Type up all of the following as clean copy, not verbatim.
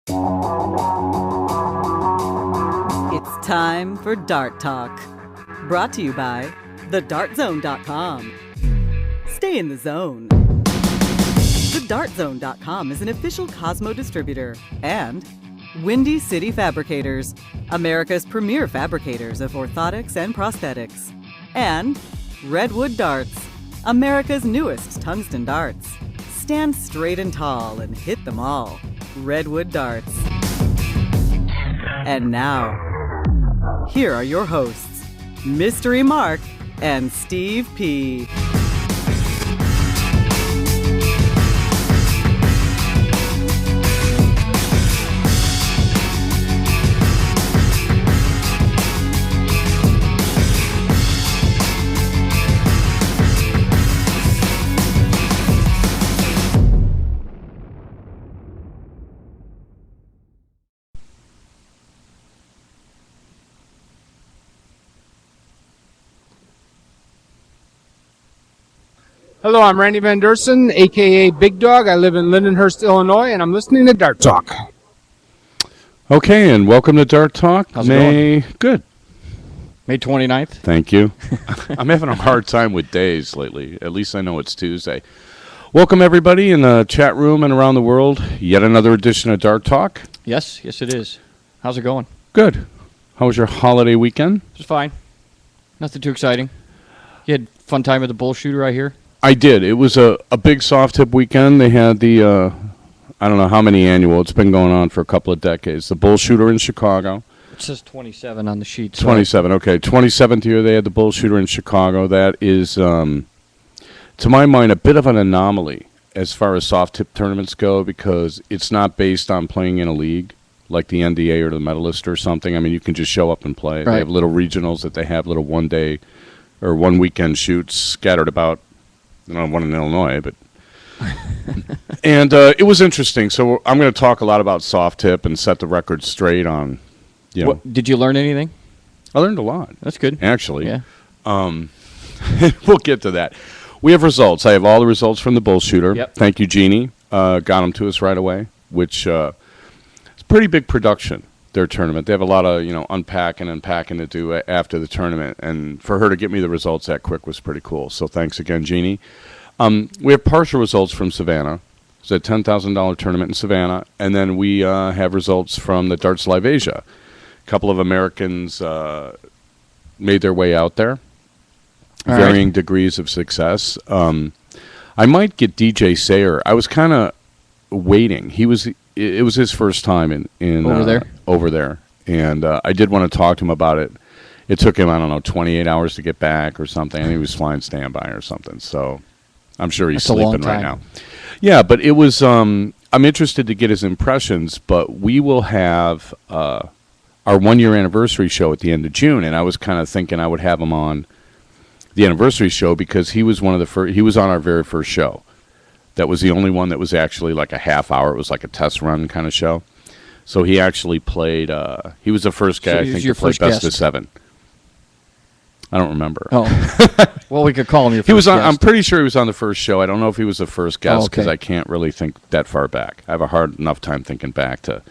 It's time for Dart Talk. Brought to you by thedartzone.com. Stay in the zone. Thedartzone.com is an official Cosmo distributor and Windy City Fabricators, America's premier fabricators of orthotics and prosthetics. And Redwood Darts, America's newest tungsten darts. Stand straight and tall and hit them all. Redwood Darts. And now, here are your hosts, Mystery Mark and Steve P. Hello, I'm Randy Van Dersen, a.k.a. Big Dog. I live in Lindenhurst, Illinois, and I'm listening to Dart Talk. Okay, and welcome to Dart Talk. How's it going? Good. May 29th. Thank you. I'm having a hard time with days lately. At least I know it's Tuesday. Welcome, everybody, in the chat room and around the world. Yet another edition of Dart Talk. Yes, it is. How's it going? Good. How was your holiday weekend? Just fine. Nothing too exciting. You had fun time at the Bullshooter, I hear? I did. It was a big soft tip weekend. They had the, I don't know how many annual. It's been going on for a couple of decades. The Bullshooter in Chicago. It says 27 on the sheet. 27, okay. 27th year they had the Bullshooter in Chicago. That is, to my mind, a bit of an anomaly as far as soft tip tournaments go because it's not based on playing in a league like the NDA or the Medalist or something. I mean, you can just show up and play. Right. They have little regionals that they have little one-day or one-weekend shoots scattered about. One in Illinois, but and it was interesting. So I'm going to talk a lot about soft tip and set the record straight on. You know, Did you learn anything? I learned a lot. That's good. Actually, Yeah. We'll get to that. We have results. I have all the results from the Bullshooter. Yep. Thank you, Jeannie. Got them to us right away, which it's pretty big production. Their tournament. They have a lot of unpacking and packing to do after the tournament, and for her to get me the results that quick was pretty cool. So thanks again, Jeannie. We have partial results from Savannah. It's a $10,000 tournament in Savannah, and then we have results from the Darts Live Asia. A couple of Americans made their way out there, varying degrees of success. I might get DJ Sayer. I was kind of waiting. It was his first time in over there, and I did want to talk to him about it. It took him, 28 hours to get back or something, and he was flying standby or something. So I'm sure he's sleeping right now. Yeah, but it was. I'm interested to get his impressions, but we will have our 1-year anniversary show at the end of June, and I was kind of thinking I would have him on the anniversary show because he was one of the first. He was on our very first show. That was the only one that was actually like a half hour. It was like a test run kind of show. So he actually played, he was the first guy, I think, to play Best of 7. I don't remember. Oh. Well, we could call him your first guest. I'm pretty sure he was on the first show. I don't know if he was the first guest because I can't really think that far back. I have a hard enough time thinking back to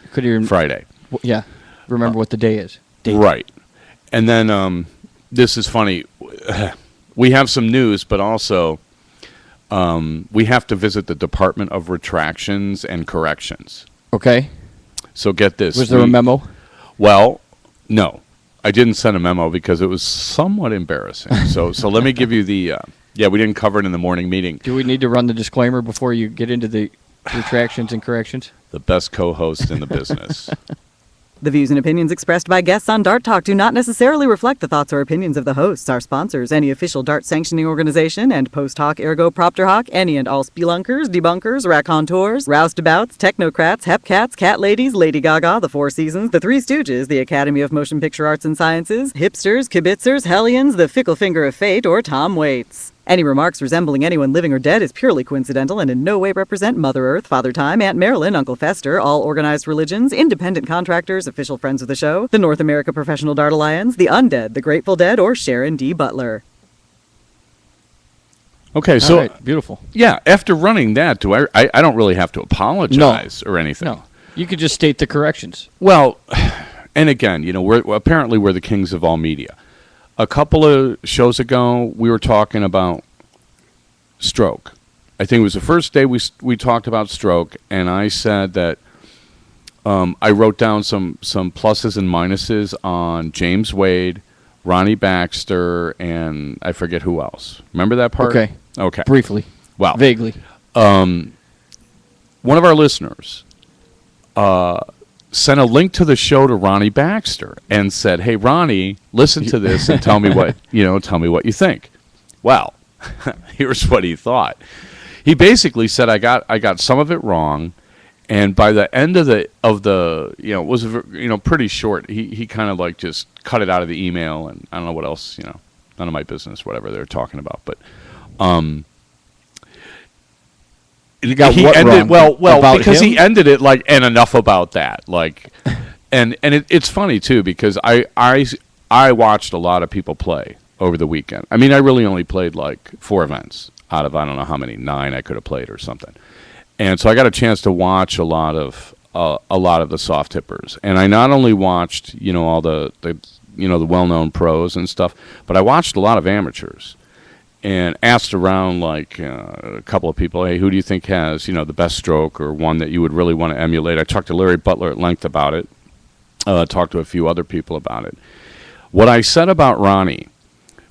Friday. Yeah. Remember what the day is. Right. And then this is funny. We have some news, but also... we have to visit the Department of Retractions and Corrections. Okay. So get this. Was there a memo? Well, no. I didn't send a memo because it was somewhat embarrassing. So let me give you the... we didn't cover it in the morning meeting. Do we need to run the disclaimer before you get into the retractions and corrections? The best co-host in the business. The views and opinions expressed by guests on Dart Talk do not necessarily reflect the thoughts or opinions of the hosts, our sponsors, any official Dart sanctioning organization, and post hoc ergo propter hoc, any and all spelunkers, debunkers, raconteurs, roustabouts, technocrats, hepcats, cat ladies, Lady Gaga, the Four Seasons, the Three Stooges, the Academy of Motion Picture Arts and Sciences, hipsters, kibitzers, hellions, the fickle finger of fate, or Tom Waits. Any remarks resembling anyone living or dead is purely coincidental and in no way represent Mother Earth, Father Time, Aunt Marilyn, Uncle Fester, all organized religions, independent contractors, official friends of the show, the North America Professional Dart Alliance, the Undead, the Grateful Dead, or Sharon D. Butler. Okay, so beautiful. Yeah, after running that, I don't really have to apologize or anything. No. You could just state the corrections. Well, and again, we're the kings of all media. A couple of shows ago, we were talking about stroke. I think it was the first day we talked about stroke, and I said that I wrote down some pluses and minuses on James Wade, Ronnie Baxter, and I forget who else. Remember that part? Okay. Briefly. Well, vaguely. One of our listeners sent a link to the show to Ronnie Baxter and said, "Hey, Ronnie, listen to this and tell me what you think." Well, here's what he thought. He basically said, "I got some of it wrong." And by the end of the it was pretty short. He kind of like just cut it out of the email, and I don't know what else, none of my business, whatever they're talking about. But you got he what ended wrong? well because him? he ended it like, and enough about that. Like, and it's funny too because I watched a lot of people play over the weekend. I mean, I really only played like 4 events out of I don't know how many, 9 I could have played or something. And so I got a chance to watch a lot of the soft hippers, and I not only watched all the well-known pros and stuff, but I watched a lot of amateurs, and asked around like a couple of people, hey, who do you think has the best stroke or one that you would really want to emulate? I talked to Larry Butler at length about it. Talked to a few other people about it. What I said about Ronnie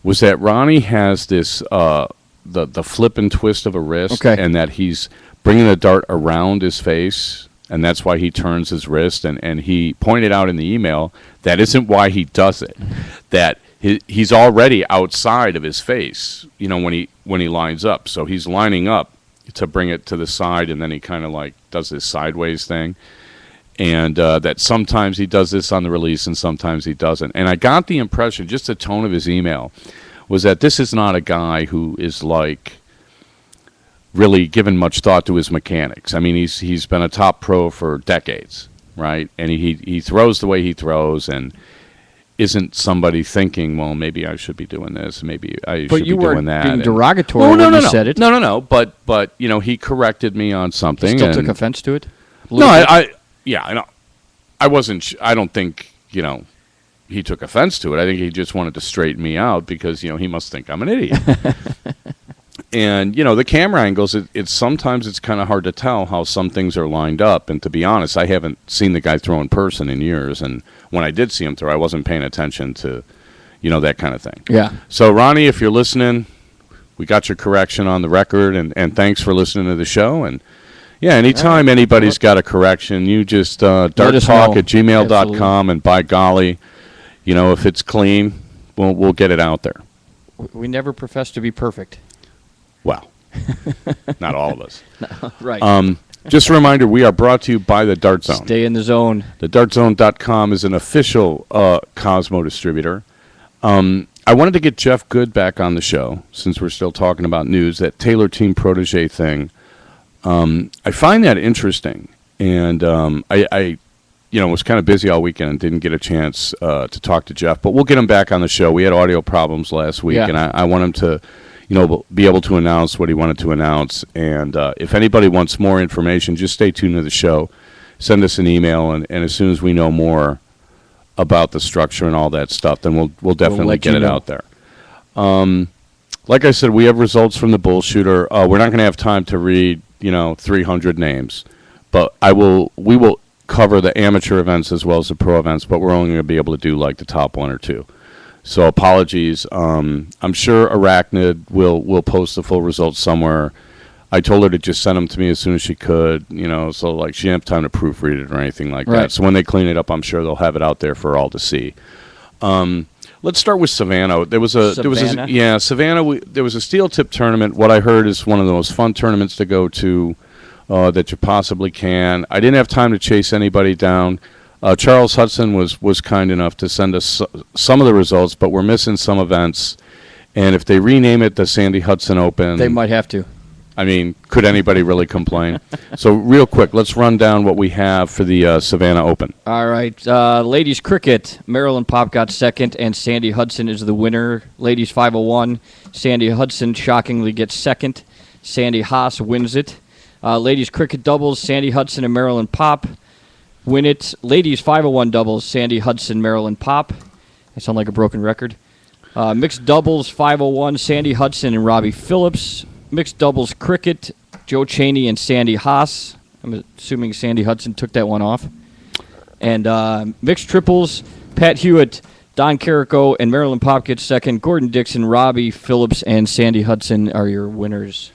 was that Ronnie has this the flip and twist of a wrist, and that he's bringing the dart around his face, and that's why he turns his wrist. And he pointed out in the email that isn't why he does it, that he's already outside of his face, when he lines up. So he's lining up to bring it to the side, and then he kind of like does this sideways thing. And that sometimes he does this on the release and sometimes he doesn't. And I got the impression, just the tone of his email, was that this is not a guy who is like really given much thought to his mechanics. I mean, he's been a top pro for decades, right? And he throws the way he throws, and isn't somebody thinking, well, maybe I should be doing this, maybe I should be doing that. But you weren't being derogatory when you said it. No. But he corrected me on something. You still took offense to it? No, I know. I wasn't. I don't think he took offense to it. I think he just wanted to straighten me out because he must think I'm an idiot. And the camera angles, it's sometimes it's kind of hard to tell how some things are lined up. And to be honest, I haven't seen the guy throw in person in years. And when I did see him throw, I wasn't paying attention to that kind of thing. Yeah. So Ronnie, if you're listening, we got your correction on the record, and thanks for listening to the show. And yeah, anytime anybody's got a correction, you just darttalk@gmail.com, and by golly, if it's clean, we'll get it out there. We never profess to be perfect. Well, not all of us. Right. Just a reminder, we are brought to you by the Dart Zone. Stay in the zone. TheDartZone.com is an official Cosmo distributor. I wanted to get Jeff Good back on the show, since we're still talking about news, that Taylor Team Protege thing. I find that interesting, and I was kind of busy all weekend and didn't get a chance to talk to Jeff, but we'll get him back on the show. We had audio problems last week, and I want him to be able to announce what he wanted to announce. And if anybody wants more information, just stay tuned to the show. Send us an email, and as soon as we know more about the structure and all that stuff, then we'll definitely get it out there. Like I said, we have results from the Bullshooter. We're not going to have time to read 300 names, but we will cover the amateur events as well as the pro events, but we're only going to be able to do like the top 1 or 2. So apologies. I'm sure Arachnid will post the full results somewhere. I told her to just send them to me as soon as she could, so like she didn't have time to proofread it or anything like that. So when they clean it up, I'm sure they'll have it out there for all to see. Let's start with Savannah. There was a Savannah. There was a steel tip tournament. What I heard is one of the most fun tournaments to go to that you possibly can. I didn't have time to chase anybody down. Charles Hudson was kind enough to send us some of the results, but we're missing some events. And if they rename it the Sandy Hudson Open, they might have to. I mean, could anybody really complain? So real quick, let's run down what we have for the Savannah Open. All right. Ladies cricket, Marilyn Pop got second, and Sandy Hudson is the winner. Ladies 501, Sandy Hudson shockingly gets second. Sandy Haas wins it. Ladies cricket doubles, Sandy Hudson and Marilyn Pop. Win It. Ladies 501 doubles, Sandy Hudson, Marilyn Pop. I sound like a broken record. Mixed doubles 501, Sandy Hudson and Robbie Phillips. Mixed doubles cricket, Joe Cheney and Sandy Haas. I'm assuming Sandy Hudson took that one off. And mixed triples, Pat Hewitt, Don Carrico, and Marilyn Pop gets second. Gordon Dixon, Robbie Phillips, and Sandy Hudson are your winners.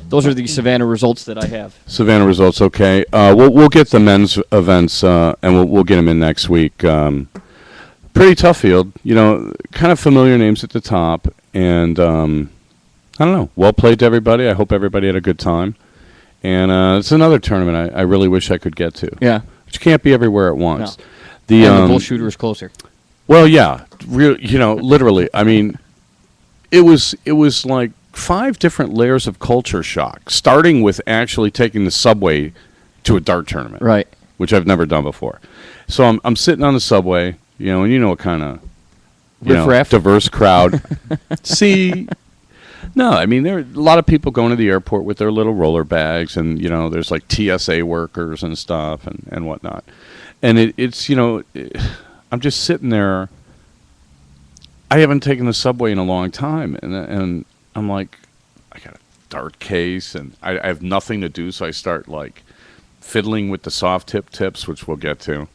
Those are the Savannah results that I have. Savannah results, okay. We'll get the men's events, and we'll get them in next week. Pretty tough field, kind of familiar names at the top, and I don't know. Well played to everybody. I hope everybody had a good time. And it's another tournament I really wish I could get to. Yeah. But you can't be everywhere at once. No. The Bullshooter is closer. Well, yeah, literally. I mean, it was like 5 different layers of culture shock, starting with actually taking the subway to a dart tournament, Right. which I've never done before. So I'm sitting on the subway, and what kind of Riff-raff. diverse crowd. See, no, I mean, there are a lot of people going to the airport with their little roller bags, and there's like TSA workers and stuff and whatnot, and it's I'm just sitting there. I haven't taken the subway in a long time, and I'm like, I got a dart case, and I have nothing to do, so I start like fiddling with the soft tip tips, which we'll get to,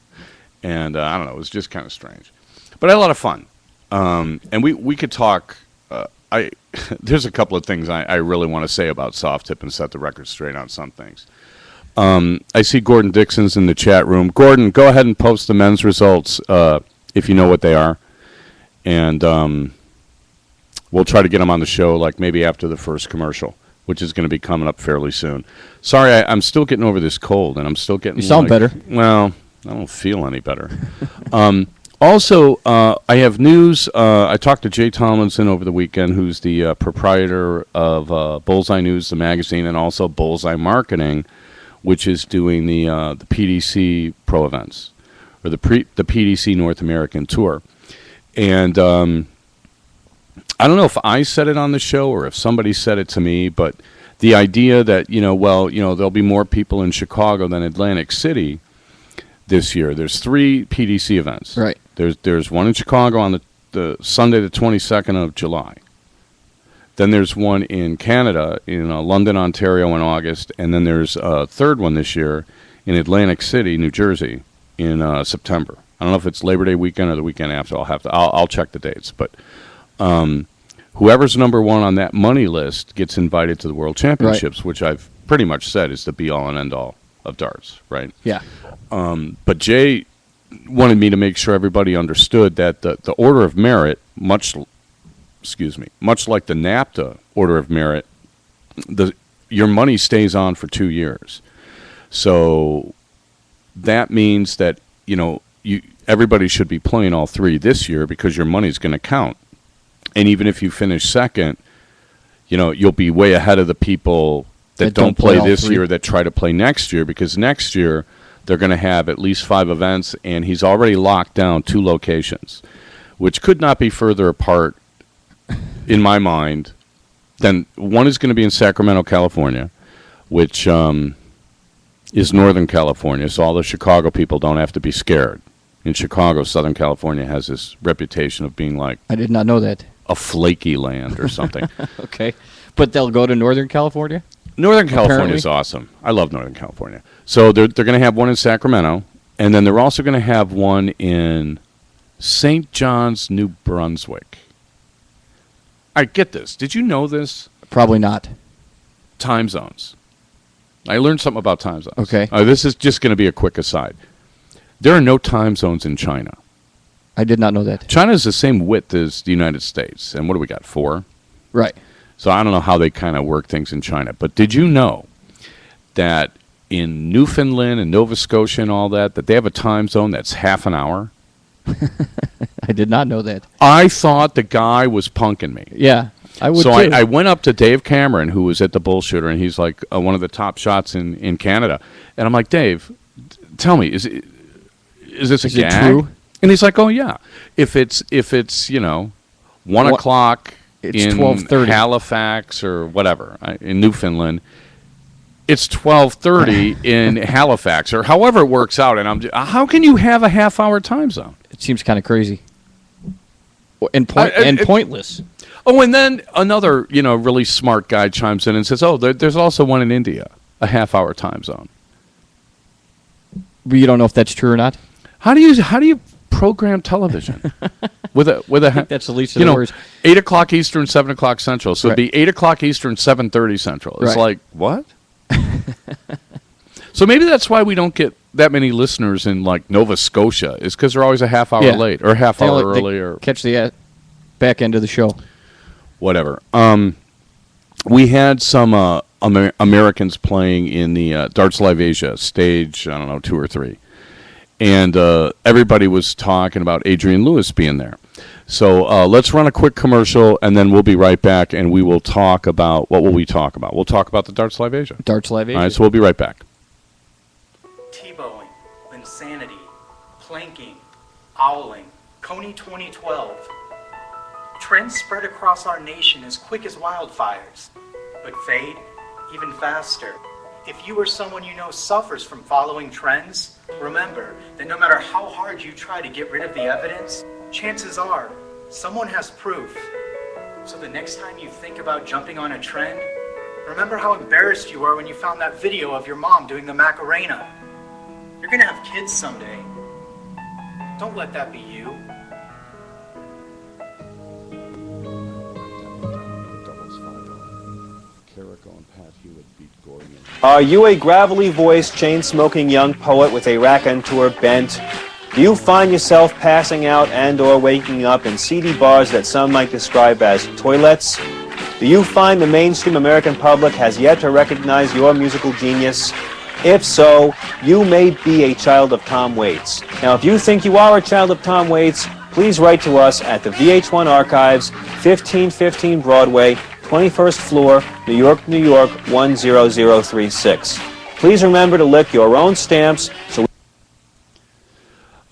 and I don't know, it was just kind of strange, but I had a lot of fun, and we could talk. There's a couple of things I really want to say about soft tip and set the record straight on some things. I see Gordon Dixon's in the chat room. Gordon, go ahead and post the men's results if you know what they are. And we'll try to get them on the show like maybe after the first commercial, which is going to be coming up fairly soon. Sorry, I'm still getting over this cold, and I'm still getting... You sound better. Well, I don't feel any better. Also, I have news. I talked to Jay Tomlinson over the weekend, who's the proprietor of Bullseye News, the magazine, and also Bullseye Marketing, which is doing the PDC Pro events, or the PDC North American Tour. And I don't know if I said it on the show or if somebody said it to me, but the idea that, there'll be more people in Chicago than Atlantic City this year. There's 3 PDC events. Right. There's one in Chicago on the Sunday, the 22nd of July. Then there's one in Canada, in London, Ontario in August. And then there's a third one this year in Atlantic City, New Jersey, in September. I don't know if it's Labor Day weekend or the weekend after. I'll check the dates. But whoever's number one on that money list gets invited to the World Championships, right, which I've pretty much said is the be-all and end-all of darts, right? Yeah. But Jay wanted me to make sure everybody understood that the Order of Merit, much like the NAPTA Order of Merit, your money stays on for 2 years. So that means that, everybody should be playing all 3 this year because your money's going to count. And even if you finish second, you'll be way ahead of the people that don't play this year that try to play next year, because next year they're going to have at least 5 events, and he's already locked down 2 locations, which could not be further apart in my mind than one is going to be in Sacramento, California, which is Northern California, so all the Chicago people don't have to be scared. In Chicago, Southern California has this reputation of being like... I did not know that. A flaky land or something. Okay. But they'll go to Northern California? Northern California is awesome. I love Northern California. So they're going to have one in Sacramento, and then they're also going to have one in St. John's, New Brunswick. I get this. Did you know this? Probably not. Time zones. I learned something about time zones. Okay. This is just going to be a quick aside. There are no time zones in China. I did not know that. China is the same width as the United States. And what do we got, 4? Right. So I don't know how they kind of work things in China. But did you know that in Newfoundland and Nova Scotia and all that they have a time zone that's half an hour? I did not know that. I thought the guy was punking me. Yeah, I would so too. I went up to Dave Cameron, who was at the Bullshooter, and he's like one of the top shots in Canada. And I'm like, Dave, tell me, is this a gag? It true? And he's like, oh yeah, if it's 1 o'clock it's in 12:30. Halifax or whatever in Newfoundland, it's 12:30 in Halifax, or however it works out. And how can you have a half-hour time zone? It seems kind of crazy and pointless. Oh, and then another, really smart guy chimes in and says, "Oh, there's also one in India, a half-hour time zone." But you don't know if that's true or not. How do you program television with a I think that's the least of the worries. 8 o'clock Eastern, 7 o'clock Central. So it'd be 8 o'clock Eastern, 7:30 Central. It's like, what? So maybe that's why we don't get that many listeners in like Nova Scotia, is because they're always a half hour late or a half hour early, or catch the back end of the show. Whatever. We had some Americans playing in the Darts Live Asia stage, I don't know, 2 or 3. And everybody was talking about Adrian Lewis being there. So let's run a quick commercial, and then we'll be right back, and we will talk about, what will we talk about? We'll talk about the Darts Live Asia. Darts Live Asia. All right, so we'll be right back. T-bowing, insanity, planking, owling, Coney 2012. Trends spread across our nation as quick as wildfires, but fade even faster. If you or someone you know suffers from following trends, remember that no matter how hard you try to get rid of the evidence, chances are someone has proof. So the next time you think about jumping on a trend, remember how embarrassed you were when you found that video of your mom doing the Macarena. You're gonna have kids someday. Don't let that be you. Are you a gravelly-voiced, chain-smoking young poet with a raconteur bent? Do you find yourself passing out and or waking up in seedy bars that some might describe as toilets? Do you find the mainstream American public has yet to recognize your musical genius? If so, you may be a child of Tom Waits. Now, if you think you are a child of Tom Waits, please write to us at the VH1 Archives, 1515 Broadway, 21st floor, New York, New York, 10036. Please remember to lick your own stamps.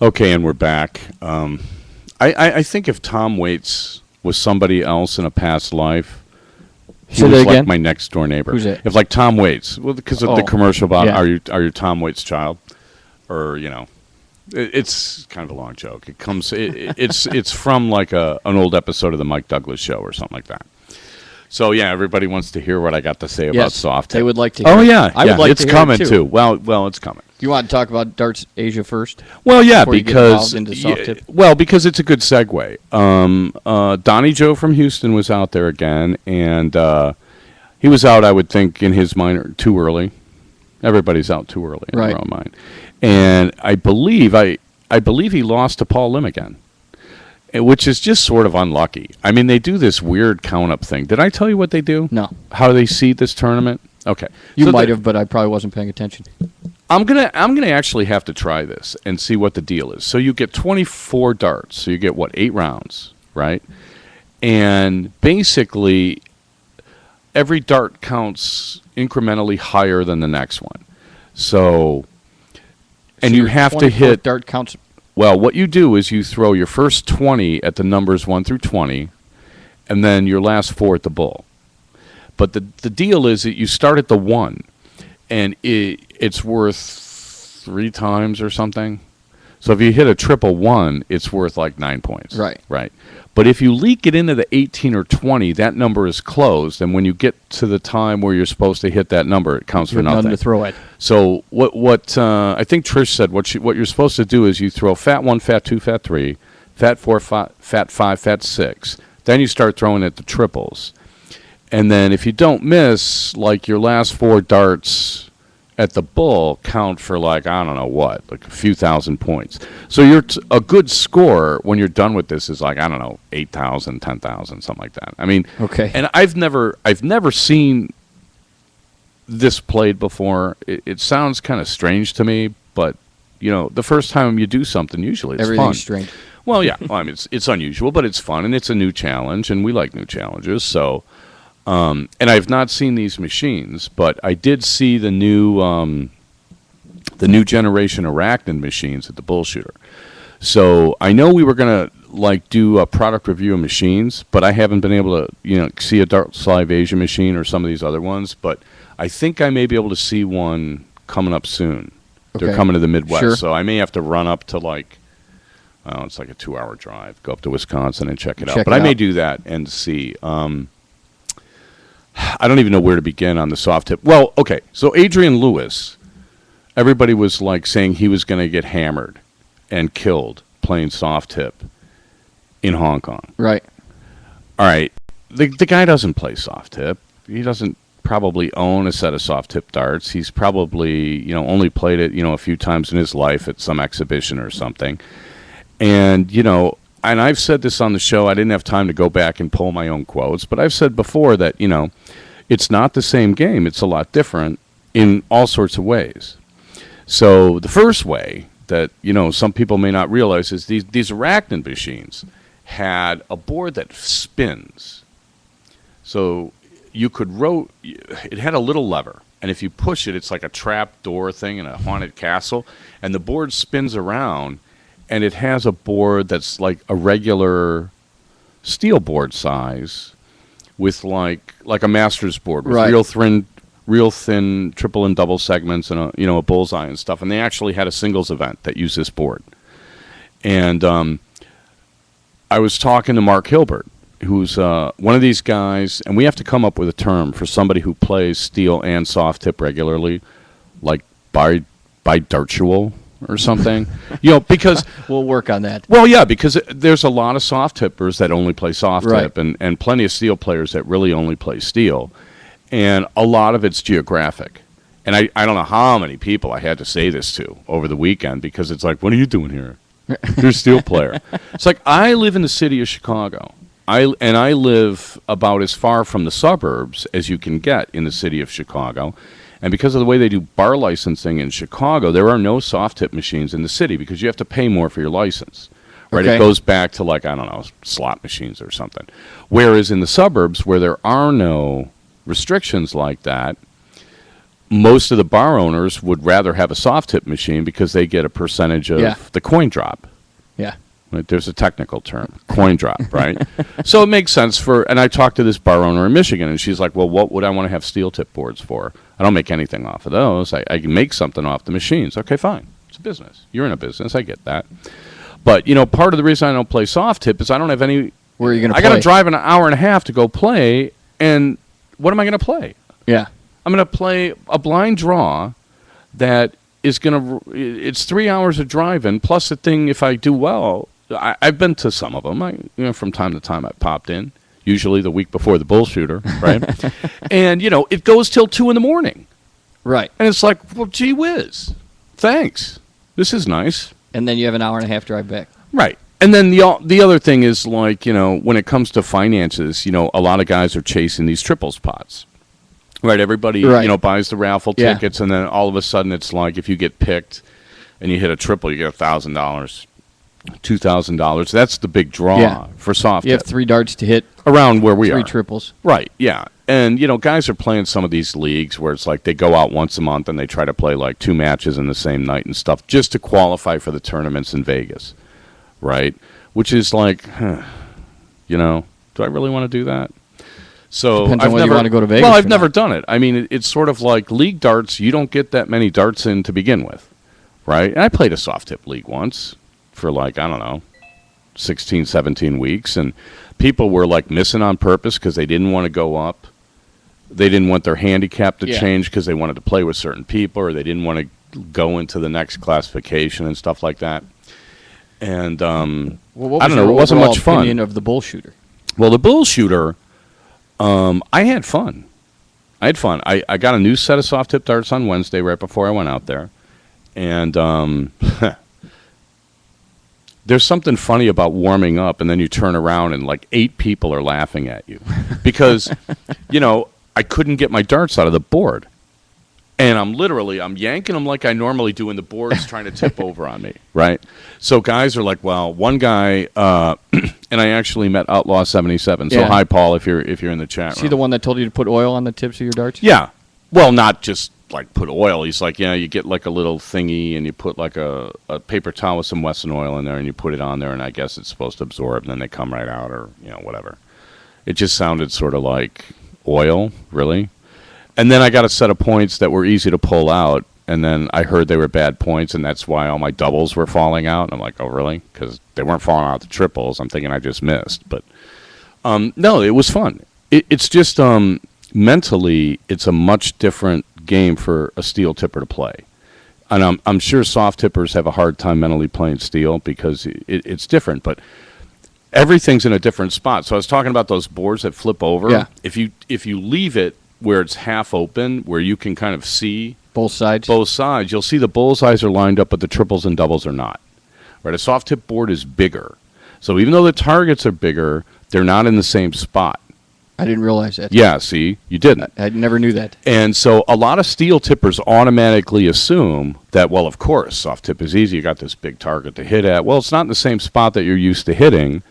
Okay, and we're back. I think if Tom Waits was somebody else in a past life, he was like my next door neighbor. Who's it? If like Tom Waits, well, because of the commercial about Yeah. are you Tom Waits' child, or it's kind of a long joke. It comes it's from like an old episode of the Mike Douglas Show or something like that. So yeah, everybody wants to hear what I got to say about soft. They would like to hear. Oh yeah, I would like it's to hear coming it too. Well, it's coming. You want to talk about Darts Asia first? Well, yeah, before you get because involved into soft tip? because it's a good segue. Donnie Joe from Houston was out there again, and he was out, I would think, in his mind too early. Everybody's out too early in their own mind, and I believe he lost to Paul Lim again, which is just sort of unlucky. I mean, they do this weird count-up thing. Did I tell you what they do? No. How do they seed this tournament? Okay. You might have, but I probably wasn't paying attention. I'm gonna actually have to try this and see what the deal is. So you get 24 darts. So you get 8 rounds, right? And basically, every dart counts incrementally higher than the next one. So you have to hit dart counts. Well, what you do is you throw your first 20 at the numbers 1 through 20, and then your last 4 at the bull. But the deal is that you start at the 1, and it's worth 3 times or something. So if you hit a triple 1, it's worth like 9 points. Right. But if you leak it into the 18 or 20, that number is closed, and when you get to the time where you're supposed to hit that number, it counts for nothing. None to throw at. So what I think Trish said, what you're supposed to do is you throw fat 1, fat 2, fat 3, fat 4, fat 5, fat 6. Then you start throwing at the triples. And then if you don't miss, like your last 4 darts at the bull count for like, I don't know what, like a few thousand points. So you're a good score when you're done with this is like, I don't know, 8,000, 10,000, something like that. I mean, okay. And I've never seen this played before. It sounds kind of strange to me, but the first time you do something, usually it's Everything's fun. strange. Well, yeah. Well, I mean, it's unusual, but it's fun, and it's a new challenge, and we like new challenges. So, and I've not seen these machines, but I did see the new generation Arachnid machines at the Bullshooter. So I know we were gonna do a product review of machines, but I haven't been able to see a Darts Live Asia machine or some of these other ones. But I think I may be able to see one coming up soon. They're Okay. coming to the Midwest, Sure. so I may have to run up to like, oh, it's like a 2-hour drive. Go up to Wisconsin and check it out. Check But it I may out. do that and see. I don't even know where to begin on the soft tip. Well, okay, so Adrian Lewis, everybody was like saying he was going to get hammered and killed playing soft tip in Hong Kong. Right. All right, the guy doesn't play soft tip. He doesn't probably own a set of soft tip darts. He's probably, only played it, a few times in his life at some exhibition or something. And, and I've said this on the show. I didn't have time to go back and pull my own quotes, but I've said before that, it's not the same game. It's a lot different in all sorts of ways. So the first way that, some people may not realize is these arachnid machines had a board that spins. So you could it had a little lever, and if you push it, it's like a trap door thing in a haunted castle, and the board spins around, and it has a board that's like a regular steel board size with like a master's board with Right. real thin triple and double segments and a bullseye and stuff. And they actually had a singles event that used this board. And I was talking to Mark Hilbert, who's one of these guys, and we have to come up with a term for somebody who plays steel and soft tip regularly, like bidartual or something. Because We'll work on that. well, yeah, because there's a lot of soft tippers that only play soft Right. tip, and plenty of steel players that really only play steel, and a lot of it's geographic. And I don't know how many people I had to say this to over the weekend, because it's like, what are you doing here? You're a steel player. It's like, I live in the city of Chicago. I live about as far from the suburbs as you can get in the city of Chicago. And because of the way they do bar licensing in Chicago, there are no soft tip machines in the city because you have to pay more for your license. Right? Okay. It goes back to like, I don't know, slot machines or something. Whereas in the suburbs where there are no restrictions like that, most of the bar owners would rather have a soft tip machine because they get a percentage of Yeah. the coin drop. Yeah. Right? There's a technical term, coin drop, right? So it makes sense and I talked to this bar owner in Michigan, and she's like, well, what would I want to have steel tip boards for? I don't make anything off of those. I can make something off the machines. Okay, fine. It's a business. You're in a business. I get that. But, part of the reason I don't play soft tip is I don't have any... Where are you going to I play? got to drive an hour and a half to go play, and what am I going to play? Yeah. I'm going to play a blind draw that is going to... It's 3 hours of driving, plus the thing, if I do well... I've been to some of them. From time to time, I popped in, usually the week before the Bullshooter, right? And, it goes till 2 in the morning. Right. And it's like, well, gee whiz. Thanks. This is nice. And then you have an hour and a half drive back. Right. And then the other thing is, like, when it comes to finances, a lot of guys are chasing these triples pots. Right. Everybody, Right. buys the raffle Yeah. tickets, and then all of a sudden it's like if you get picked and you hit a triple, you get $1,000. $2,000. That's the big draw Yeah. for soft You have tip. 3 darts to hit, Around where we 3 are. triples. Right, yeah. And, guys are playing some of these leagues where it's like they go out once a month and they try to play like 2 matches in the same night and stuff just to qualify for the tournaments in Vegas, right? Which is like, do I really want to do that? So Depends on I've whether you never, wanna go to Vegas Well, or I've never not. done it. I mean, it's sort of like league darts. You don't get that many darts in to begin with, right? And I played a soft tip league once for like, I don't know, 16, 17 weeks, and people were like missing on purpose because they didn't want to go up. They didn't want their handicap to Yeah. change because they wanted to play with certain people, or they didn't want to go into the next classification and stuff like that. And Well, what I was don't know, your it wasn't overall much fun. opinion of the Bullshooter? well, the Bullshooter, I had fun. I got a new set of soft tip darts on Wednesday right before I went out there, and there's something funny about warming up and then you turn around and like 8 people are laughing at you because, I couldn't get my darts out of the board. And I'm yanking them like I normally do, and the board's trying to tip over on me, right? So guys are like, well, one guy, and I actually met Outlaw 77. So Yeah. hi, Paul, if you're in the chat Is he room. the one that told you to put oil on the tips of your darts? Yeah. Well, not just like put oil. He's like, you get like a little thingy and you put like a paper towel with some Wesson oil in there and you put it on there, and I guess it's supposed to absorb and then they come right out, or, whatever. It just sounded sort of like oil, really. And then I got a set of points that were easy to pull out, and then I heard they were bad points, and that's why all my doubles were falling out. And I'm like, oh, really? Because they weren't falling out the triples. I'm thinking I just missed. But, no, it was fun. It's just mentally, it's a much different game for a steel tipper to play. And I'm sure soft tippers have a hard time mentally playing steel because it's different. But everything's in a different spot. So I was talking about those boards that flip over. Yeah. If you leave it where it's half open, where you can kind of see Both sides. you'll see the bullseyes are lined up, but the triples and doubles are not. Right? A soft tip board is bigger. So even though the targets are bigger, they're not in the same spot. I didn't realize that. Yeah, see, you didn't. I never knew that. And so a lot of steel tippers automatically assume that, well, of course, soft tip is easy. You got this big target to hit at. Well, it's not in the same spot that you're used to hitting.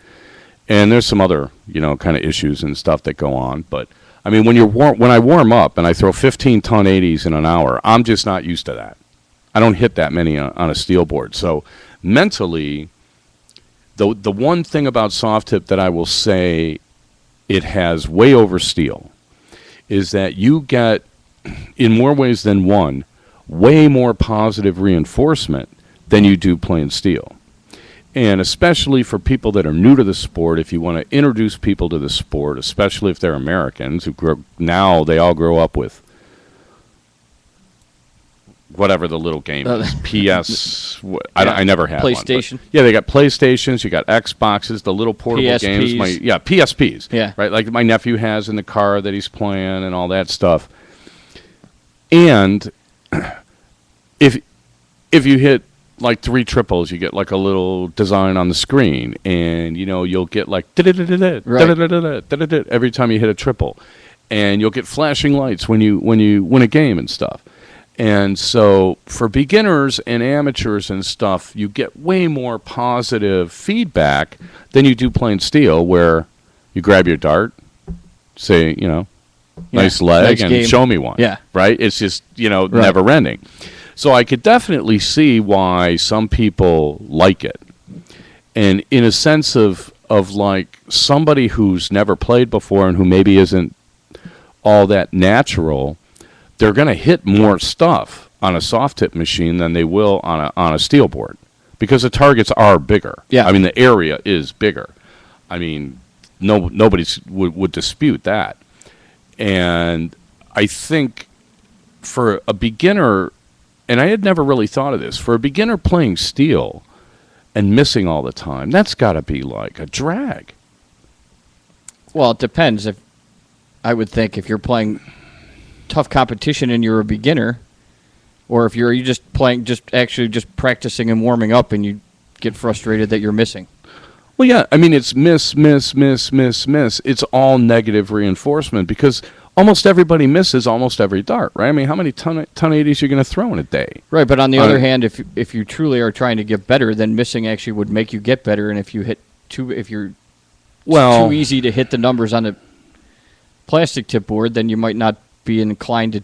And there's some other, kind of issues and stuff that go on. But, I mean, when I warm up and I throw 15-ton 80s in an hour, I'm just not used to that. I don't hit that many on a steel board. So mentally, the one thing about soft tip that I will say it has way over steel is that you get, in more ways than one, way more positive reinforcement than you do playing steel. And especially for people that are new to the sport, if you want to introduce people to the sport, especially if they're Americans who they all grow up with whatever the little game is, PS. I never had PlayStation. One. Yeah, they got PlayStations. You got Xboxes, the little portable PSPs. games. PSPs. Yeah, right. Like my nephew has in the car that he's playing and all that stuff. And if you hit like 3 triples, you get like a little design on the screen, and you'll get like every time you hit a triple, and you'll get flashing lights when you win a game and stuff. And so for beginners and amateurs and stuff, you get way more positive feedback than you do playing steel, where you grab your dart, say, nice leg, nice and game. show me one. Yeah. Right? It's just, never ending. So I could definitely see why some people like it. And in a sense of like somebody who's never played before and who maybe isn't all that natural, they're going to hit more stuff on a soft tip machine than they will on a steel board, because the targets are bigger. Yeah. I mean, the area is bigger. I mean, nobody would dispute that. And I think for a beginner, and I had never really thought of this, for a beginner playing steel and missing all the time, that's got to be like a drag. Well, it depends. I would think if you're playing tough competition and you're a beginner, or if you're just practicing and warming up and you get frustrated that you're missing. Well, yeah, I mean, it's miss. It's all negative reinforcement, because almost everybody misses almost every dart, right? I mean, how many ton 80s are you going to throw in a day? Right, but on the other hand, if you truly are trying to get better, then missing actually would make you get better. And if you're too easy to hit the numbers on a plastic tip board, then you might not be inclined to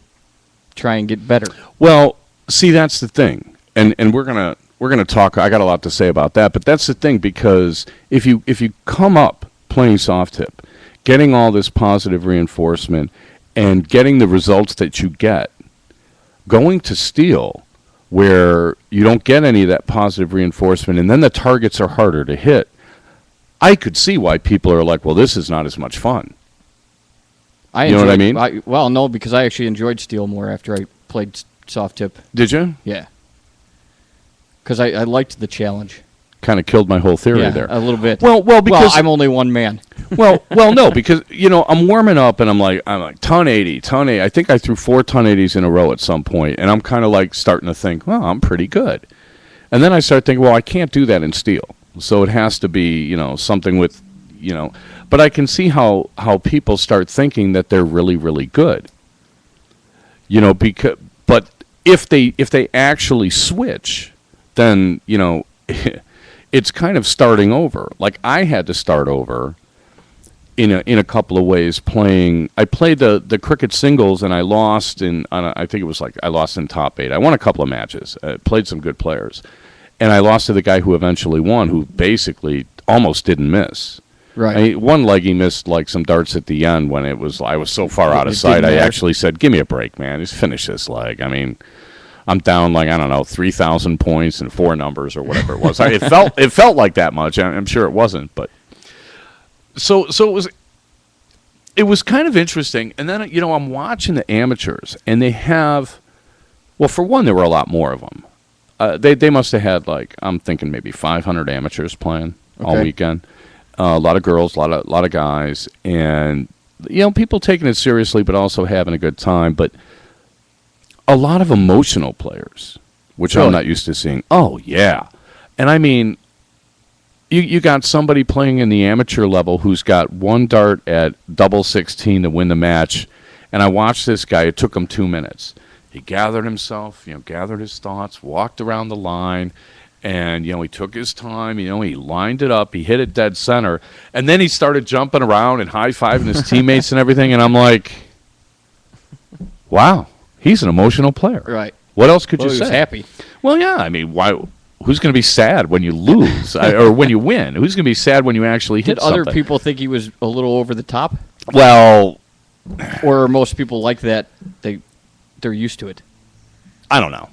try and get better. Well, see, that's the thing, and we're gonna talk. I got a lot to say about that, but that's the thing, because if you come up playing soft tip, getting all this positive reinforcement and getting the results that you get, going to steel where you don't get any of that positive reinforcement, and then the targets are harder to hit, I could see why people are like, well, this is not as much fun. You know what I mean? Well, no, because I actually enjoyed steel more after I played soft tip. Did you? Yeah. Because I liked the challenge. Kind of killed my whole theory there. A little bit. Well, because I'm only one man. well, no, because I'm warming up and I'm like ton 80. I think I threw 4 ton 80s in a row at some point, and I'm kind of like starting to think, well, I'm pretty good. And then I start thinking, well, I can't do that in steel, so it has to be something with But I can see how people start thinking that they're really, really good. But if they actually switch, then it's kind of starting over. Like I had to start over in a couple of ways playing. I played the cricket singles and I lost I think it was like I lost in top 8. I won a couple of matches. Played some good players, and I lost to the guy who eventually won, who basically almost didn't miss. Right. I mean, one leg he missed like some darts at the end when I was so far out of It sight. didn't I matter. actually said, "Give me a break, man. Just finish this leg." I mean, I'm down like I don't know 3,000 points and 4 numbers or whatever it was. It felt like that much. I'm sure it wasn't, but so it was kind of interesting. And then I'm watching the amateurs, and they have, well, for one, there were a lot more of them. They must have had like, I'm thinking maybe 500 amateurs playing all Okay. weekend. A lot of girls, a lot of guys, and people taking it seriously, but also having a good time. But a lot of emotional players, which Really? I'm not used to seeing. Oh yeah, and I mean, you got somebody playing in the amateur level who's got one dart at double 16 to win the match, and I watched this guy. It took him 2 minutes. He gathered himself, gathered his thoughts, walked around the line, and, he took his time, he lined it up, he hit it dead center, and then he started jumping around and high-fiving his teammates and everything, and I'm like, wow, he's an emotional player. Right. What else could Well, you he say? was happy. Well, yeah, I mean, why? Who's going to be sad when you lose or when you win? Who's going to be sad when you actually hit Did other something? people think he was a little over the top? Well, Or are most people like that? They're used to it. I don't know.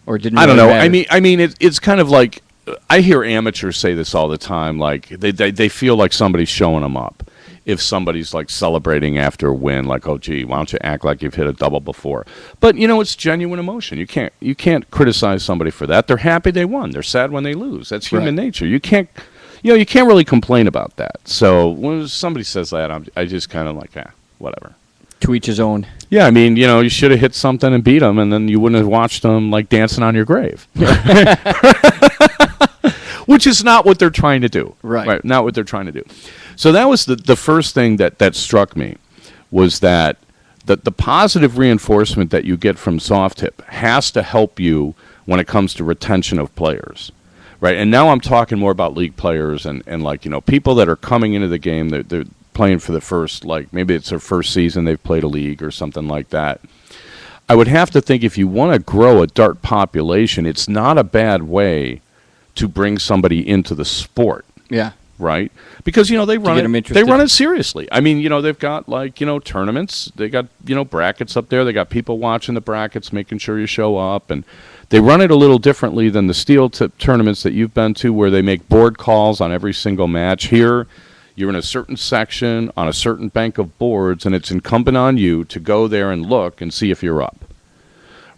Or didn't I don't really know. matter? I mean, it's kind of like I hear amateurs say this all the time. Like they feel like somebody's showing them up. If somebody's like celebrating after a win, like, oh gee, why don't you act like you've hit a double before? But it's genuine emotion. You can't criticize somebody for that. They're happy they won. They're sad when they lose. That's human nature. You can't really complain about that. So when somebody says that, I just kind of like, whatever. To each his own. Yeah, I mean, you should have hit something and beat them, and then you wouldn't have watched them like dancing on your grave. Which is not what they're trying to do. Right. Not what they're trying to do. So that was the first thing that struck me, was that the positive reinforcement that you get from soft tip has to help you when it comes to retention of players. Right. And now I'm talking more about league players and like, people that are coming into the game, they're playing for the first, like maybe it's their first season they've played a league or something like that. I would have to think if you want to grow a dart population, it's not a bad way to bring somebody into the sport. Yeah. Right? Because, they run get 'em it. They interested. run it seriously. I mean, they've got like, tournaments. They got, brackets up there. They got people watching the brackets, making sure you show up, and they run it a little differently than the steel tip tournaments that you've been to, where they make board calls on every single match. Here, you're in a certain section on a certain bank of boards, and it's incumbent on you to go there and look and see if you're up.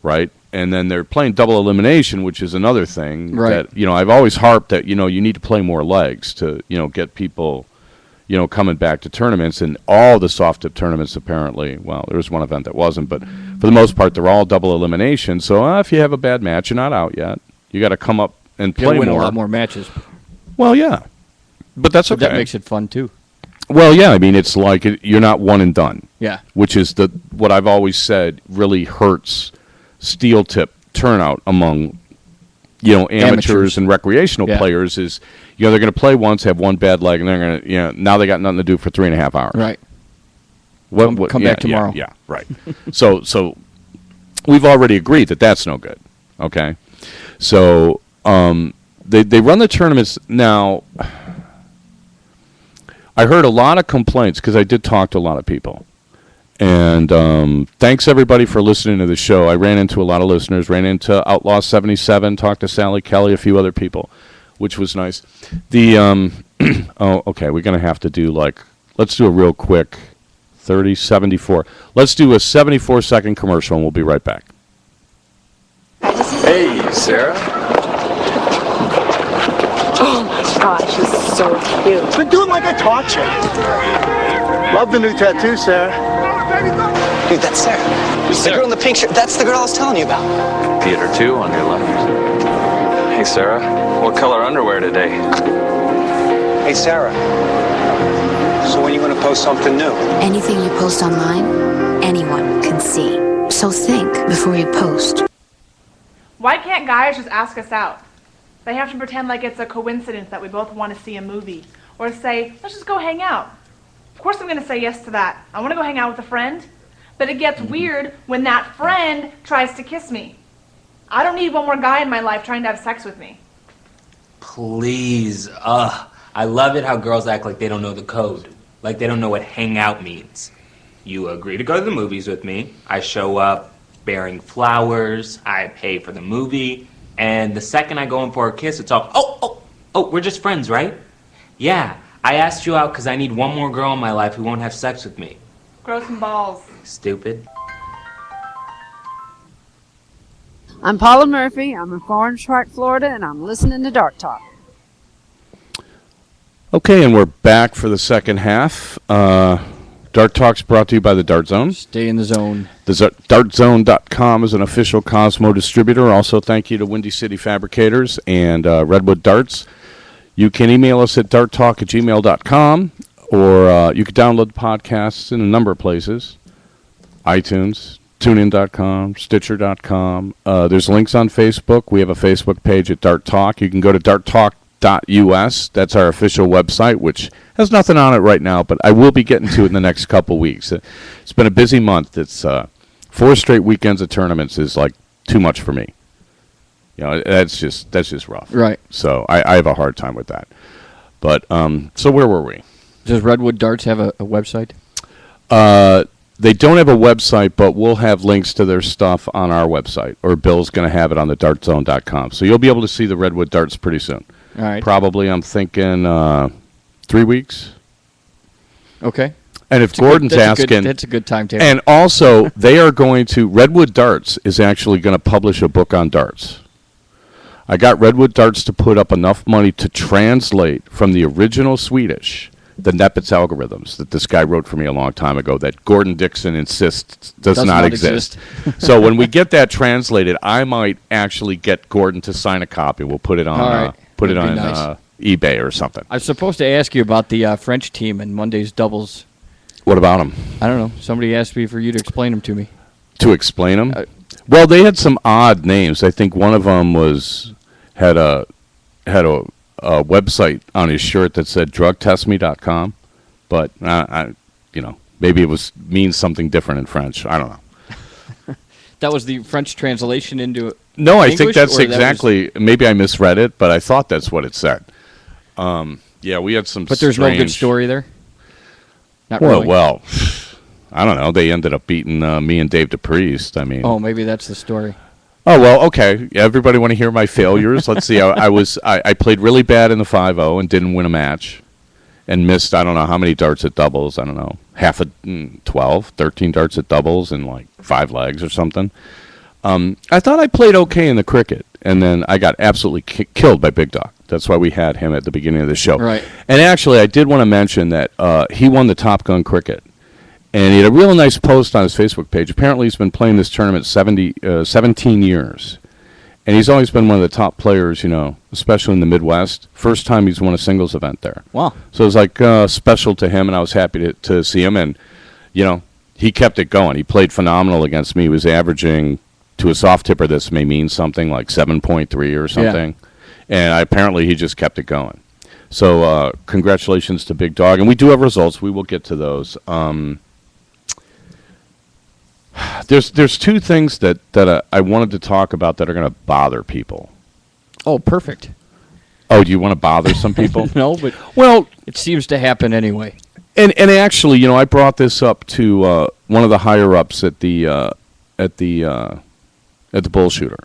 Right? And then they're playing double elimination, which is another thing Right. that, I've always harped that, you need to play more legs to, get people, coming back to tournaments. And all the soft tip tournaments, apparently, well, there was one event that wasn't, but for the most part, they're all double elimination. So if you have a bad match, you're not out yet. You got to come up and You'll play win more. a lot more matches. Well, yeah. But that's okay. But that makes it fun, too. Well, yeah, I mean, it's like you're not one and done. Yeah. Which is what I've always said really hurts steel tip turnout among amateurs and recreational players is they're going to play once, have one bad leg, and they're going to now they got nothing to do for 3.5 hours. Right. What, Come back tomorrow. Yeah, right. so we've already agreed that that's no good. Okay, so they run the tournaments now. I heard a lot of complaints because I did talk to a lot of people. And thanks, everybody, for listening to the show. I ran into a lot of listeners, ran into Outlaw 77, talked to Sally Kelly, a few other people, which was nice. Okay, we're going to have to do, let's do a real quick 74. Let's do a 74-second commercial, and we'll be right back. Hey, Sarah. Oh my gosh, she's so cute. Been doing like I taught you. Love the new tattoo, Sarah. Dude, that's Sarah. The girl in the pink shirt. That's the girl I was telling you about. Theater 2 on your left. Hey, Sarah. What color underwear today? Hey, Sarah. So when you going to post something new? Anything you post online, anyone can see. So think before you post. Why can't guys just ask us out? They have to pretend like it's a coincidence that we both want to see a movie. Or say, let's just go hang out. Of course I'm going to say yes to that. I want to go hang out with a friend. But it gets weird when that friend tries to kiss me. I don't need one more guy in my life trying to have sex with me. Please, I love it how girls act like they don't know the code, like they don't know what hang out means. You agree to go to the movies with me. I show up bearing flowers. I pay for the movie. And the second I go in for a kiss, it's all, oh, we're just friends, right? Yeah, I asked you out because I need one more girl in my life who won't have sex with me. Grow some balls. Stupid. I'm Paula Murphy. I'm in Orange Park, Florida, and I'm listening to Dart Talk. Okay, and we're back for the second half. Dart Talk's brought to you by the Dart Zone. Stay in the zone. DartZone.com is an official Cosmo distributor. Also, thank you to Windy City Fabricators and Redwood Darts. You can email us at darttalk@gmail.com, or you can download the podcasts in a number of places. iTunes, TuneIn.com, Stitcher.com. There's links on Facebook. We have a Facebook page at Dart Talk. You can go to darttalk.us. That's our official website, which has nothing on it right now, but I will be getting to it in the next couple weeks. It's been a busy month. It's 4 straight weekends of tournaments is like too much for me. You know, that's just rough. Right. So I have a hard time with that. But so where were we? Does Redwood Darts have a website? They don't have a website, but we'll have links to their stuff on our website, or Bill's going to have it on the dartzone.com. So you'll be able to see the Redwood Darts pretty soon. All right. Probably, I'm thinking 3 weeks. Okay. And if Gordon's asking... That's a good timetable. And also, they are going to... Redwood Darts is actually going to publish a book on darts. I got Redwood Darts to put up enough money to translate from the original Swedish the Nepitz algorithms that this guy wrote for me a long time ago that Gordon Dixon insists does not exist. So when we get that translated, I might actually get Gordon to sign a copy. We'll put it on nice. eBay or something. I was supposed to ask you about the French team and Monday's doubles. What about them? I don't know. Somebody asked me for you to explain them to me. To explain them? Well, they had some odd names. I think one of them had a website on his shirt that said drugtestme.com, but maybe it means something different in French. I don't know. That was the French translation into No, I English, think that's exactly. Maybe I misread it, but I thought that's what it said. Yeah, we had some. But there's no good story there. Not well, really. Well, I don't know. They ended up beating me and Dave DePriest. I mean. Oh, maybe that's the story. Oh, well, okay. Everybody want to hear my failures? Let's see. I played really bad in the 5-0 and didn't win a match and missed, I don't know how many darts at doubles. I don't know, 12, 13 darts at doubles in like 5 legs or something. I thought I played okay in the cricket, and then I got absolutely killed by Big Dog. That's why we had him at the beginning of the show. Right. And actually, I did want to mention that he won the Top Gun cricket. And he had a real nice post on his Facebook page. Apparently, he's been playing this tournament 17 years. And he's always been one of the top players, especially in the Midwest. First time he's won a singles event there. Wow. So it was like special to him, and I was happy to see him. And, he kept it going. He played phenomenal against me. He was averaging, to a soft tipper, this may mean something like 7.3 or something. Yeah. And apparently he just kept it going. So congratulations to Big Dog. And we do have results. We will get to those. There's 2 things that I wanted to talk about that are going to bother people. Oh, perfect. Oh, do you want to bother some people? No, but it seems to happen anyway. And actually, I brought this up to one of the higher ups at the Bullshooter.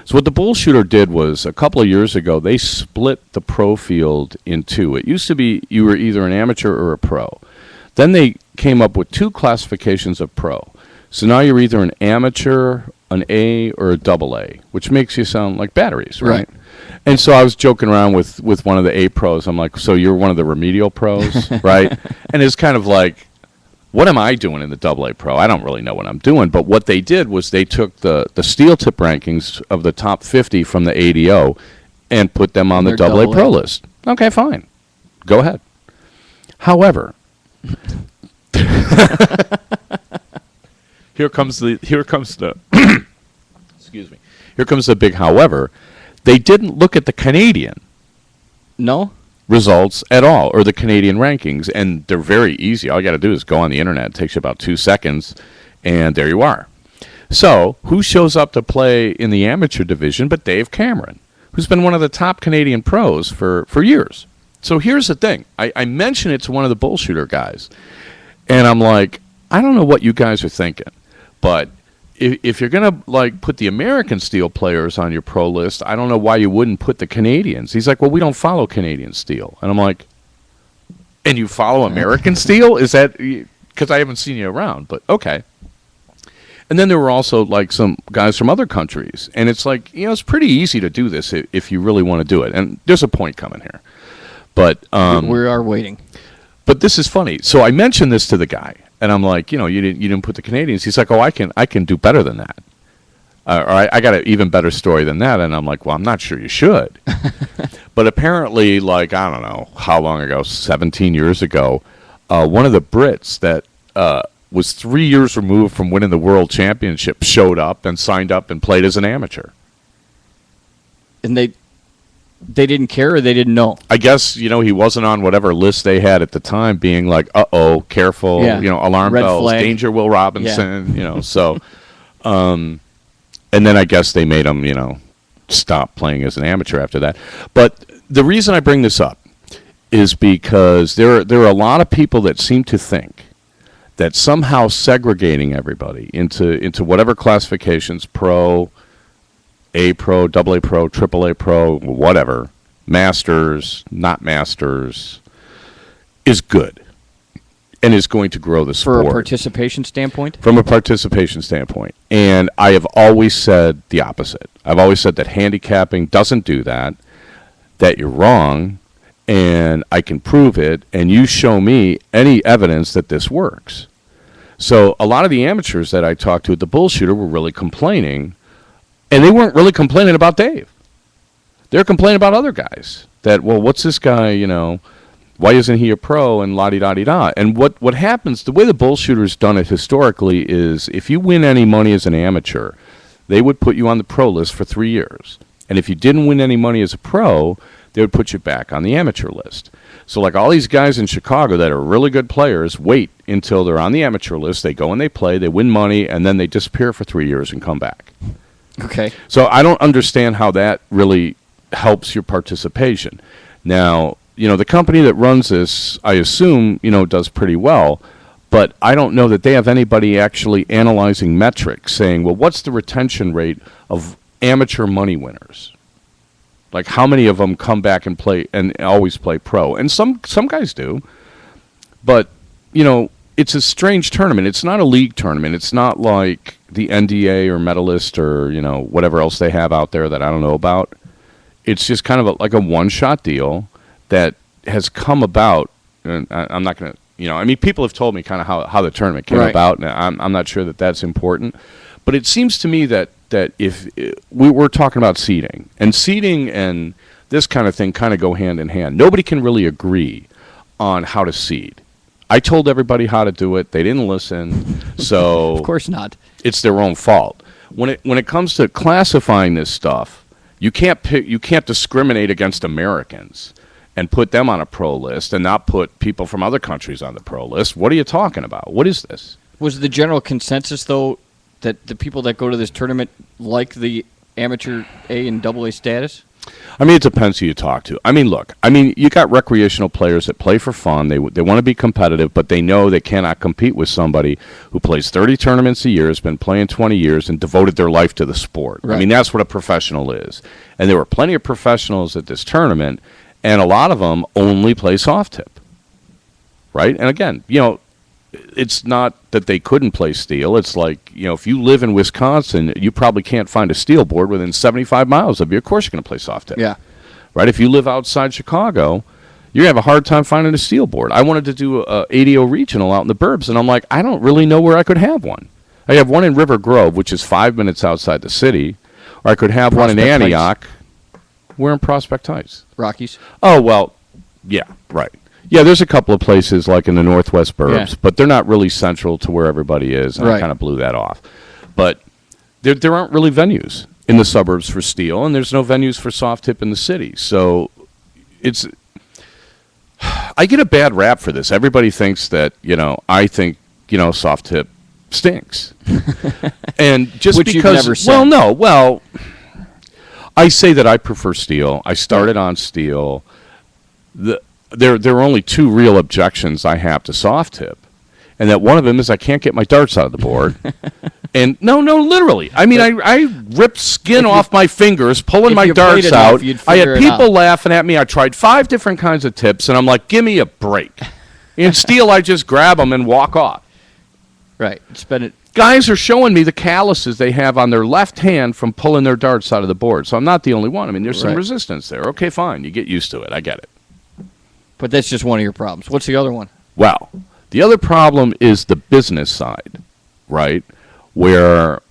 So what the Bullshooter did was a couple of years ago they split the pro field in 2. It used to be you were either an amateur or a pro. Then they came up with 2 classifications of pro. So now you're either an amateur, an A, or a AA, which makes you sound like batteries, right? And so I was joking around with one of the A pros. I'm like, so you're one of the remedial pros, right? And it's kind of like, what am I doing in the AA pro? I don't really know what I'm doing. But what they did was they took the steel tip rankings of the top 50 from the ADO and put them on the AA pro list. Okay, fine. Go ahead. However... Here comes the excuse me. Here comes the big however. They didn't look at the Canadian results at all, or the Canadian rankings, and they're very easy. All you got to do is go on the internet. It takes you about 2 seconds, and there you are. So, who shows up to play in the amateur division but Dave Cameron, who's been one of the top Canadian pros for years? So here's the thing. I mention it to one of the Bullshooter guys, and I'm like, I don't know what you guys are thinking, but if you're going to like put the American steel players on your pro list, I don't know why you wouldn't put the Canadians. He's like, well, we don't follow Canadian steel. And I'm like, and you follow American steel? Is that because I haven't seen you around, but okay. And then there were also like some guys from other countries, and it's like, it's pretty easy to do this if you really want to do it. And there's a point coming here. But we are waiting. But this is funny. So I mentioned this to the guy, and I'm like, you didn't put the Canadians. He's like, oh, I can do better than that. Or I got an even better story than that. And I'm like, well, I'm not sure you should. But apparently, like, I don't know how long ago, 17 years ago, one of the Brits that was 3 years removed from winning the World Championship showed up and signed up and played as an amateur. And they didn't care, or they didn't know? I guess, he wasn't on whatever list they had at the time, being like, uh-oh, careful, alarm Red bells, flag. danger Will Robinson, so. And then I guess they made him, stop playing as an amateur after that. But the reason I bring this up is because there are a lot of people that seem to think that somehow segregating everybody into whatever classifications, pro, A pro, AA pro, AAA pro, whatever, masters, not masters, is good and is going to grow the sport. For a participation standpoint? From a participation standpoint. And I have always said the opposite. I've always said that handicapping doesn't do that you're wrong, and I can prove it, and you show me any evidence that this works. So a lot of the amateurs that I talked to at the Bullshooter were really complaining. And they weren't really complaining about Dave. They're complaining about other guys. That, well, what's this guy, why isn't he a pro, and la-di-da-di-da. And what happens, the way the Bullshooter's done it historically is if you win any money as an amateur, they would put you on the pro list for 3 years. And if you didn't win any money as a pro, they would put you back on the amateur list. So like all these guys in Chicago that are really good players wait until they're on the amateur list, they go and they play, they win money, and then they disappear for 3 years and come back. Okay. So I don't understand how that really helps your participation. Now, the company that runs this, I assume, does pretty well, but I don't know that they have anybody actually analyzing metrics saying, well, what's the retention rate of amateur money winners? Like how many of them come back and play and always play pro? And some guys do. But, it's a strange tournament. It's not a league tournament. It's not like the NDA or Medalist or, whatever else they have out there that I don't know about. It's just kind of like a one-shot deal that has come about. And I'm not going to, people have told me kind of how the tournament came about. And I'm not sure that that's important. But it seems to me that if we're talking about seeding, and this kind of thing kind of go hand in hand. Nobody can really agree on how to seed. I told everybody how to do it. They didn't listen. So of course not. It's their own fault. When it comes to classifying this stuff, you can't discriminate against Americans and put them on a pro list and not put people from other countries on the pro list. What are you talking about? What is this? Was the general consensus, though, that the people that go to this tournament like the amateur A and AA status? I mean, it depends who you talk to. I mean, look, you got recreational players that play for fun. They want to be competitive, but they know they cannot compete with somebody who plays 30 tournaments a year, has been playing 20 years, and devoted their life to the sport. Right. I mean, that's what a professional is. And there were plenty of professionals at this tournament, and a lot of them only play soft tip. Right? And again, it's not that they couldn't play steel. It's like, if you live in Wisconsin, you probably can't find a steel board within 75 miles of you. Of course you're going to play soft tip. Yeah. Right? If you live outside Chicago, you're going to have a hard time finding a steel board. I wanted to do a ADO regional out in the burbs, and I'm like, I don't really know where I could have one. I have one in River Grove, which is 5 minutes outside the city, or I could have one in Antioch. We're in Prospect Heights. Rockies. Oh, well, yeah, right. Yeah, there's a couple of places like in the northwest burbs, but they're not really central to where everybody is, and I kind of blew that off. But there aren't really venues in the suburbs for steel, and there's no venues for soft tip in the city. So I get a bad rap for this. Everybody thinks that, I think, soft tip stinks. And just which because, you've never said. I say that I prefer steel. I started on steel. there are only two real objections I have to soft tip, and that one of them is I can't get my darts out of the board. And no, literally. I mean, I ripped skin off my fingers pulling my darts out. I had people laughing at me. I tried 5 different kinds of tips, and I'm like, give me a break. In steel, I just grab them and walk off. Right. Spend it. Guys are showing me the calluses they have on their left hand from pulling their darts out of the board. So I'm not the only one. I mean, there's some resistance there. Okay, fine. You get used to it. I get it. But that's just one of your problems. What's the other one? Well, the other problem is the business side, right? Where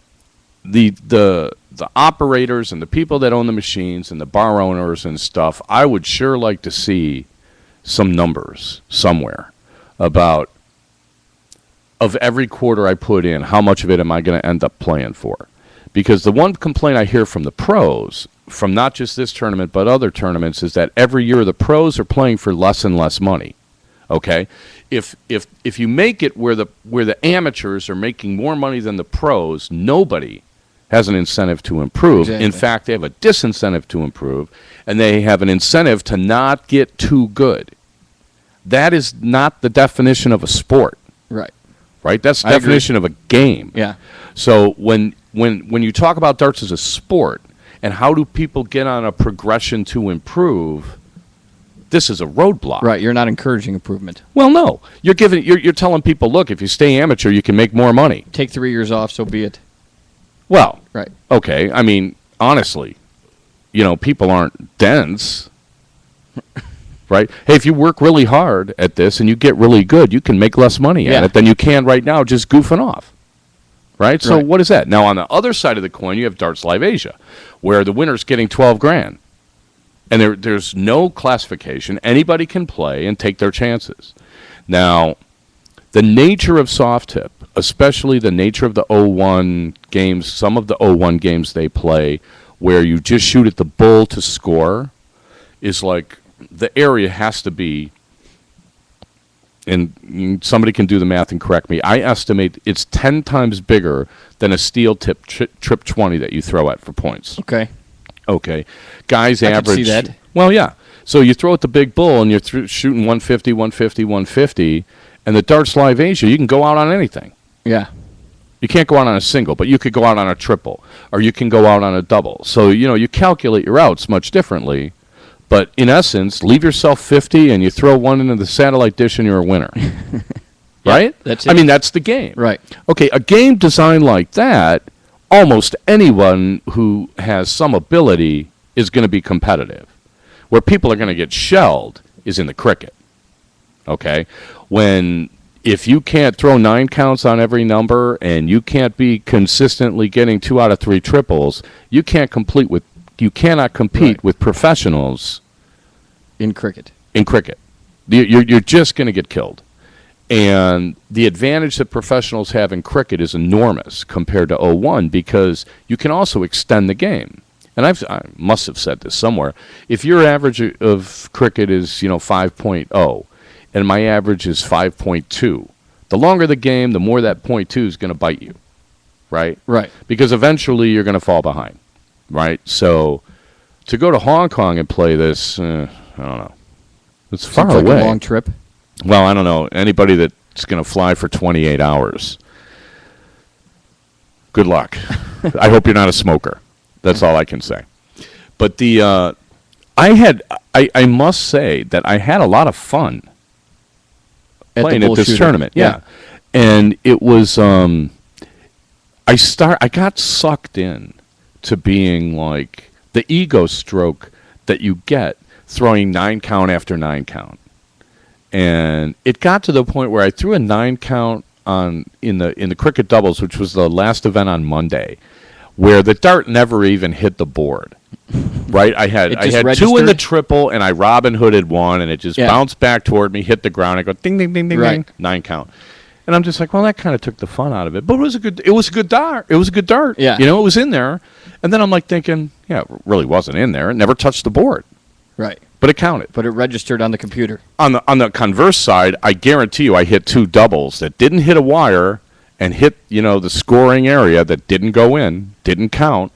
the operators and the people that own the machines and the bar owners and stuff, I would sure like to see some numbers somewhere about, of every quarter I put in, how much of it am I going to end up playing for? Because the one complaint I hear from the pros, from not just this tournament but other tournaments, is that every year the pros are playing for less and less money. Okay? If you make it where the amateurs are making more money than the pros, nobody has an incentive to improve. Exactly. In fact, they have a disincentive to improve, and they have an incentive to not get too good. That is not the definition of a sport. Right. Right? That's the definition of a game. Yeah. So when you talk about darts as a sport and how do people get on a progression to improve, this is a roadblock. Right. You're not encouraging improvement. Well, no. You're telling people, look, if you stay amateur, you can make more money. Take 3 years off, so be it. Well, right. Okay. I mean, honestly, people aren't dense. Right? Hey, if you work really hard at this and you get really good, you can make less money at it than you can right now just goofing off. Right? So what is that? Now, on the other side of the coin, you have Darts Live Asia, where the winner's getting $12,000. And there's no classification. Anybody can play and take their chances. Now, the nature of soft tip, especially the nature of the 01 games, some of the 01 games they play, where you just shoot at the bull to score, is like the area has to be, and somebody can do the math and correct me, I estimate it's 10 times bigger than a steel tip trip 20 that you throw at for points. Okay. Guys I average. can see that. Well, yeah. So you throw at the big bull and you're shooting 150, 150, 150, and the Darts Live Asia, you can go out on anything. Yeah. You can't go out on a single, but you could go out on a triple, or you can go out on a double. So, you calculate your outs much differently. But in essence, leave yourself 50 and you throw one into the satellite dish and you're a winner. Right? That's it. I mean, that's the game. Right. Okay, a game designed like that, almost anyone who has some ability is going to be competitive. Where people are going to get shelled is in the cricket. Okay? If you can't throw 9 counts on every number and you can't be consistently getting 2 out of 3 triples, you cannot compete with professionals in cricket. You're just going to get killed. And the advantage that professionals have in cricket is enormous compared to 01 because you can also extend the game. And I must have said this somewhere. If your average of cricket is 5.0 and my average is 5.2, the longer the game, the more that 0.2 is going to bite you. Right? Right. Because eventually you're going to fall behind. Right? So to go to Hong Kong and play this, I don't know. It's far Seems away. Like a long trip. Well, I don't know. Anybody that's going to fly for 28 hours, good luck. I hope you're not a smoker. That's all I can say. But I must say that I had a lot of fun playing at this tournament. Yeah. And it was, I got sucked in to being like the ego stroke that you get throwing 9 count after 9 count. And it got to the point where I threw a 9 count in the cricket doubles, which was the last event on Monday, where the dart never even hit the board. Right? I had registered? 2 in the triple, and I Robin Hooded 1, and it just bounced back toward me, hit the ground. I go ding, ding, ding, ding, ding, 9 count. And I'm just like, well, that kind of took the fun out of it. But it was a good dart. It was a good dart. Yeah. It was in there. And then I'm like thinking, it really wasn't in there. It never touched the board. Right. But it counted. But it registered on the computer. On the converse side, I guarantee you I hit 2 doubles that didn't hit a wire and hit, the scoring area that didn't go in, didn't count.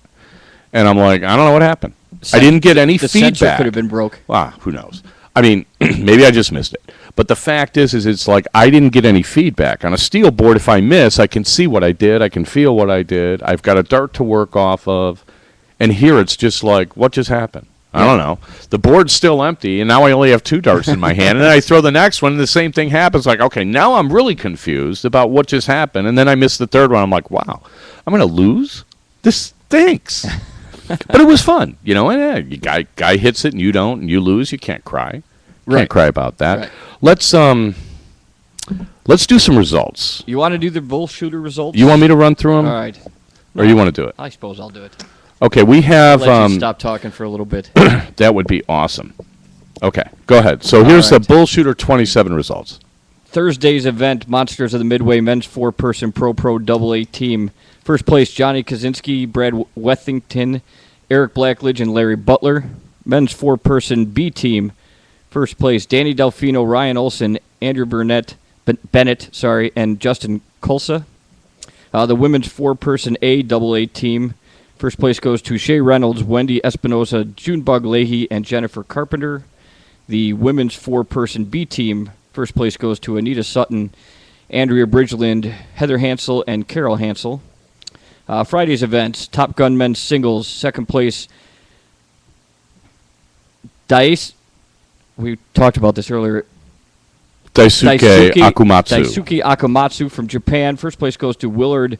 And I'm like, I don't know what happened. I didn't get any the feedback. sensor could have been broke. Who knows? I mean, maybe I just missed it. But the fact is it's like I didn't get any feedback. On a steel board, if I miss, I can see what I did. I can feel what I did. I've got a dart to work off of. And here it's just like, what just happened? I don't know. The board's still empty, and now I only have 2 darts in my hand. And then I throw the next one, and the same thing happens. Like, okay, now I'm really confused about what just happened. And then I miss the third one. I'm like, wow, I'm going to lose? This stinks. But it was fun, you know. And guy hits it, and you don't, and you lose. You can't cry. Can't cry about that. Right. Let's do some results. You want to do the Bullshooter results? You want me to run through them? All right. Or you want to do it? I suppose I'll do it. Okay, we have... I'll let you stop talking for a little bit. That would be awesome. Okay, go ahead. So here's the Bullshooter 27 results. Thursday's event, Monsters of the Midway men's 4-person pro AA team. First place, Johnny Kaczynski, Brad Wethington, Eric Blackledge, and Larry Butler. Men's 4-person B team. First place, Danny Delfino, Ryan Olson, Andrew Bennett, and Justin Kulsa. The women's 4-person AA team. First place goes to Shay Reynolds, Wendy Espinosa, Junebug Leahy, and Jennifer Carpenter. The women's 4-person B team. First place goes to Anita Sutton, Andrea Bridgeland, Heather Hansel, and Carol Hansel. Friday's events, Top Gun men's singles. Second place, we talked about this earlier. Daisuke Akumatsu. Daisuke Akumatsu from Japan. First place goes to Willard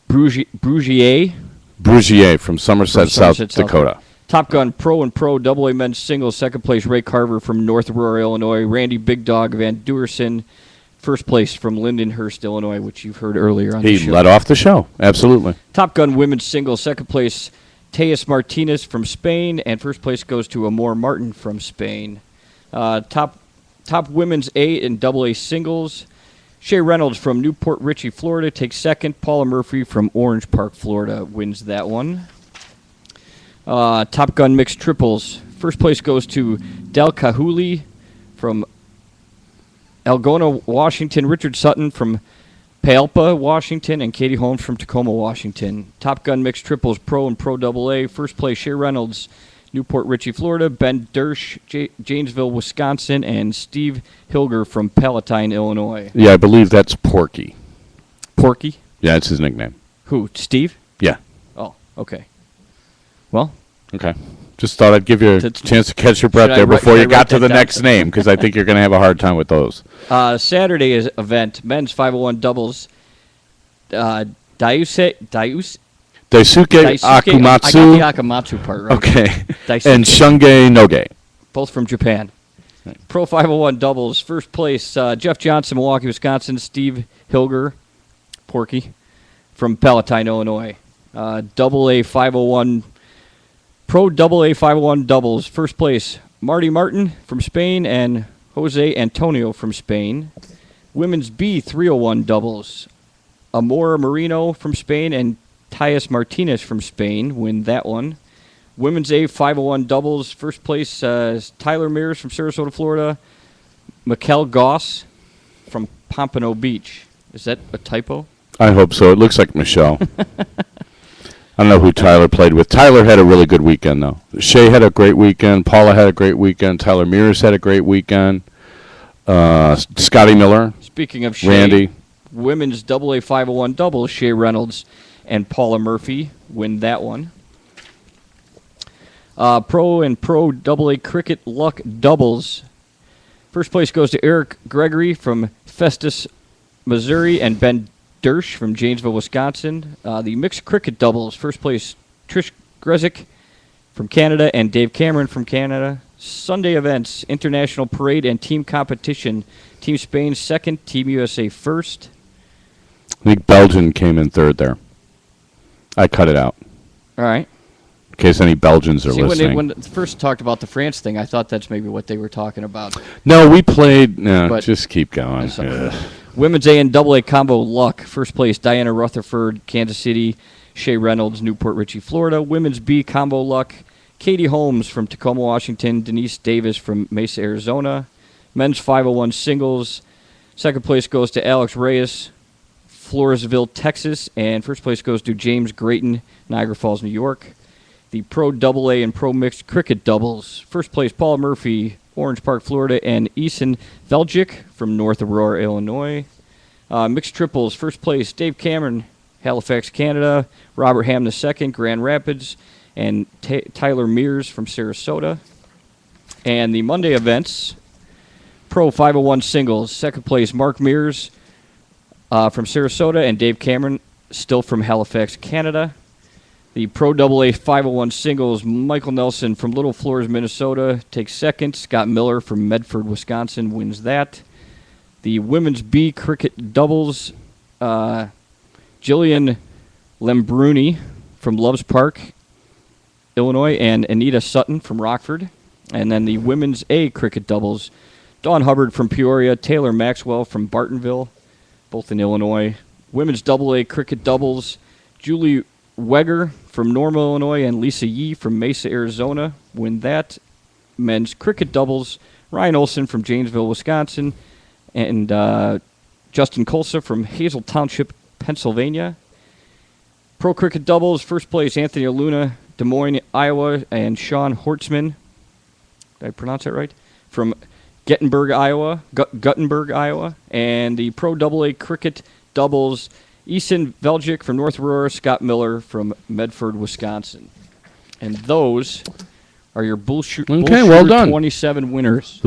Brugier. Brugier from Somerset, South Dakota. Top Gun Pro and Pro AA men's singles. Second place, Ray Carver from North Aurora, Illinois. Randy Big Dog Van Duerson. First place from Lindenhurst, Illinois, which you've heard earlier on the show. He led off the show. Absolutely. Top Gun women's singles. Second place, Teus Martinez from Spain. And first place goes to Amor Martin from Spain. Top women's A and AA singles. Shay Reynolds from Newport Richey, Florida, takes second. Paula Murphy from Orange Park, Florida, wins that one. Top Gun mixed triples. First place goes to Del Cahuli from Algona, Washington. Richard Sutton from Paelpa, Washington. And Katie Holmes from Tacoma, Washington. Top Gun mixed triples, Pro and Pro AA. First place, Shay Reynolds, Newport Richey, Florida. Ben Dersch, Janesville, Wisconsin. And Steve Hilger from Palatine, Illinois. Yeah, I believe that's Porky. Porky? Yeah, it's his nickname. Who, Steve? Yeah. Oh, okay. Well. Okay. Just thought I'd give you a chance to catch your breath there before you got to the next name, because I think you're going to have a hard time with those. Saturday's event, men's 501 doubles. Daisuke Akumatsu. I got the Akumatsu part right. Okay. Daisuke. And Shunge Noge. Both from Japan. Right. Pro 501 doubles. First place, Jeff Johnson, Milwaukee, Wisconsin. Steve Hilger, Porky, from Palatine, Illinois. AA 501, Pro AA 501 doubles. First place, Marty Martin from Spain and Jose Antonio from Spain. Women's B 301 doubles. Amora Marino from Spain and Tyus Martinez from Spain win that one. Women's A 501 doubles. First place, Tyler Mears from Sarasota, Florida. Mikkel Goss from Pompano Beach. Is that a typo? I hope so. It looks like Michelle. I don't know who Tyler played with. Tyler had a really good weekend, though. Shay had a great weekend. Paula had a great weekend. Tyler Mears had a great weekend. Scotty Miller. Speaking of Shay, Randy. Women's AA 501 doubles, Shay Reynolds and Paula Murphy win that one. Pro and Pro AA cricket luck doubles. First place goes to Eric Gregory from Festus, Missouri, and Ben Dersch from Janesville, Wisconsin. The mixed cricket doubles. First place, Trish Grezik from Canada and Dave Cameron from Canada. Sunday events, international parade and team competition. Team Spain second, Team USA first. I think Belgian came in third there. I cut it out. All right. In case any Belgians are listening. When they first talked about the France thing, I thought that's maybe what they were talking about. No, we played... No, just keep going. Women's A and AA combo luck. First place, Diana Rutherford, Kansas City. Shay Reynolds, Newport Richey, Florida. Women's B combo luck. Katie Holmes from Tacoma, Washington. Denise Davis from Mesa, Arizona. Men's 501 singles. Second place goes to Alex Reyes, Floresville, Texas. And first place goes to James Grayton, Niagara Falls, New York. The Pro AA and Pro Mixed Cricket doubles. First place, Paula Murphy, Orange Park, Florida, and Eason Veljic from North Aurora, Illinois. Mixed triples, first place, Dave Cameron, Halifax, Canada, Robert Ham II, Grand Rapids, and Tyler Mears from Sarasota. And the Monday events, Pro 501 singles, second place, Mark Mears from Sarasota, and Dave Cameron, still from Halifax, Canada. The Pro AA 501 singles, Michael Nelson from Little Floors, Minnesota, takes second. Scott Miller from Medford, Wisconsin, wins that. The Women's B cricket doubles, Jillian Lembruni from Loves Park, Illinois, and Anita Sutton from Rockford. And then the Women's A cricket doubles, Dawn Hubbard from Peoria, Taylor Maxwell from Bartonville, both in Illinois. Women's AA cricket doubles, Julie Weger from Normal, Illinois, and Lisa Yee from Mesa, Arizona, win that. Men's cricket doubles, Ryan Olson from Janesville, Wisconsin, and Justin Colsa from Hazel Township, Pennsylvania. Pro cricket doubles, first place, Anthony Luna, Des Moines, Iowa, and Sean Hortzman. Did I pronounce that right? From Guttenberg, Iowa. And the Pro AA cricket doubles, Eason Veljic from North Aurora, Scott Miller from Medford, Wisconsin. And those are your Bullshooter well done. 27 winners.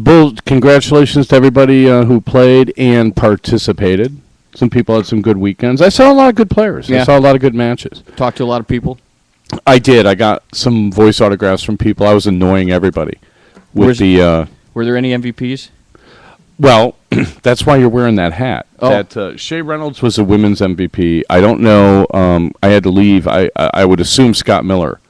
Congratulations to everybody who played and participated. Some people had some good weekends. I saw a lot of good players. Yeah. I saw a lot of good matches. Talked to a lot of people. I did. I got some voice autographs from people. I was annoying everybody with Were there any MVPs? Well, that's why you're wearing that hat. Oh. Shea Reynolds was a women's MVP. I don't know. I had to leave. I would assume Scott Miller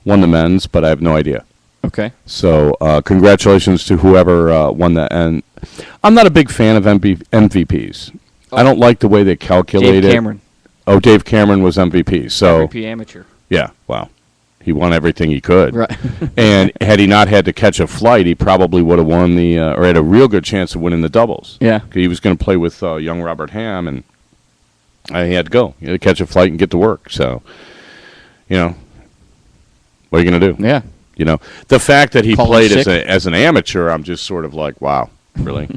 won the men's, but I have no idea. Okay. So congratulations to whoever won that. And I'm not a big fan of MVPs. I don't like the way they calculate it. Dave Cameron. Oh, Dave Cameron was MVP. So MVP amateur. Yeah, well, he won everything he could. Right. And had he not had to catch a flight, he probably would have won or had a real good chance of winning the doubles. Yeah. He was going to play with young Robert Ham, and he had to go. He had to catch a flight and get to work. So, what are you going to do? Yeah. The fact that he played sick. as an amateur, I'm just sort of like, wow, really?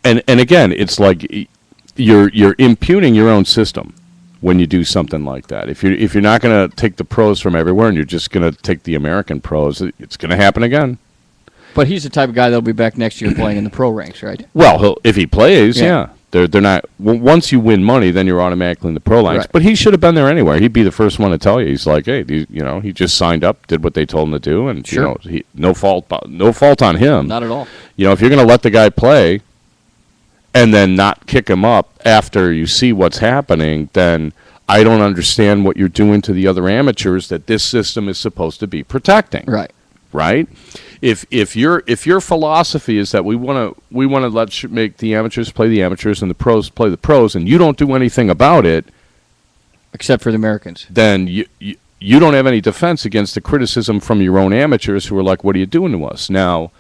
and again, it's like you're impugning your own system when you do something like that. If you're not going to take the pros from everywhere and you're just going to take the American pros, it's going to happen again. But he's the type of guy that'll be back next year playing in the pro ranks, right? Well, if he plays, yeah. They're not. Once you win money, then you're automatically in the pro ranks. Right. But he should have been there anyway. He'd be the first one to tell you. He's like, hey, he just signed up, did what they told him to do, and Sure. no fault on him. Not at all. If you're going to let the guy play and then not kick him up after you see what's happening, then I don't understand what you're doing to the other amateurs that this system is supposed to be protecting. Right. Right? If your philosophy is that we want to make the amateurs play the amateurs and the pros play the pros, and you don't do anything about it, except for the Americans, then you don't have any defense against the criticism from your own amateurs who are like, what are you doing to us? Now,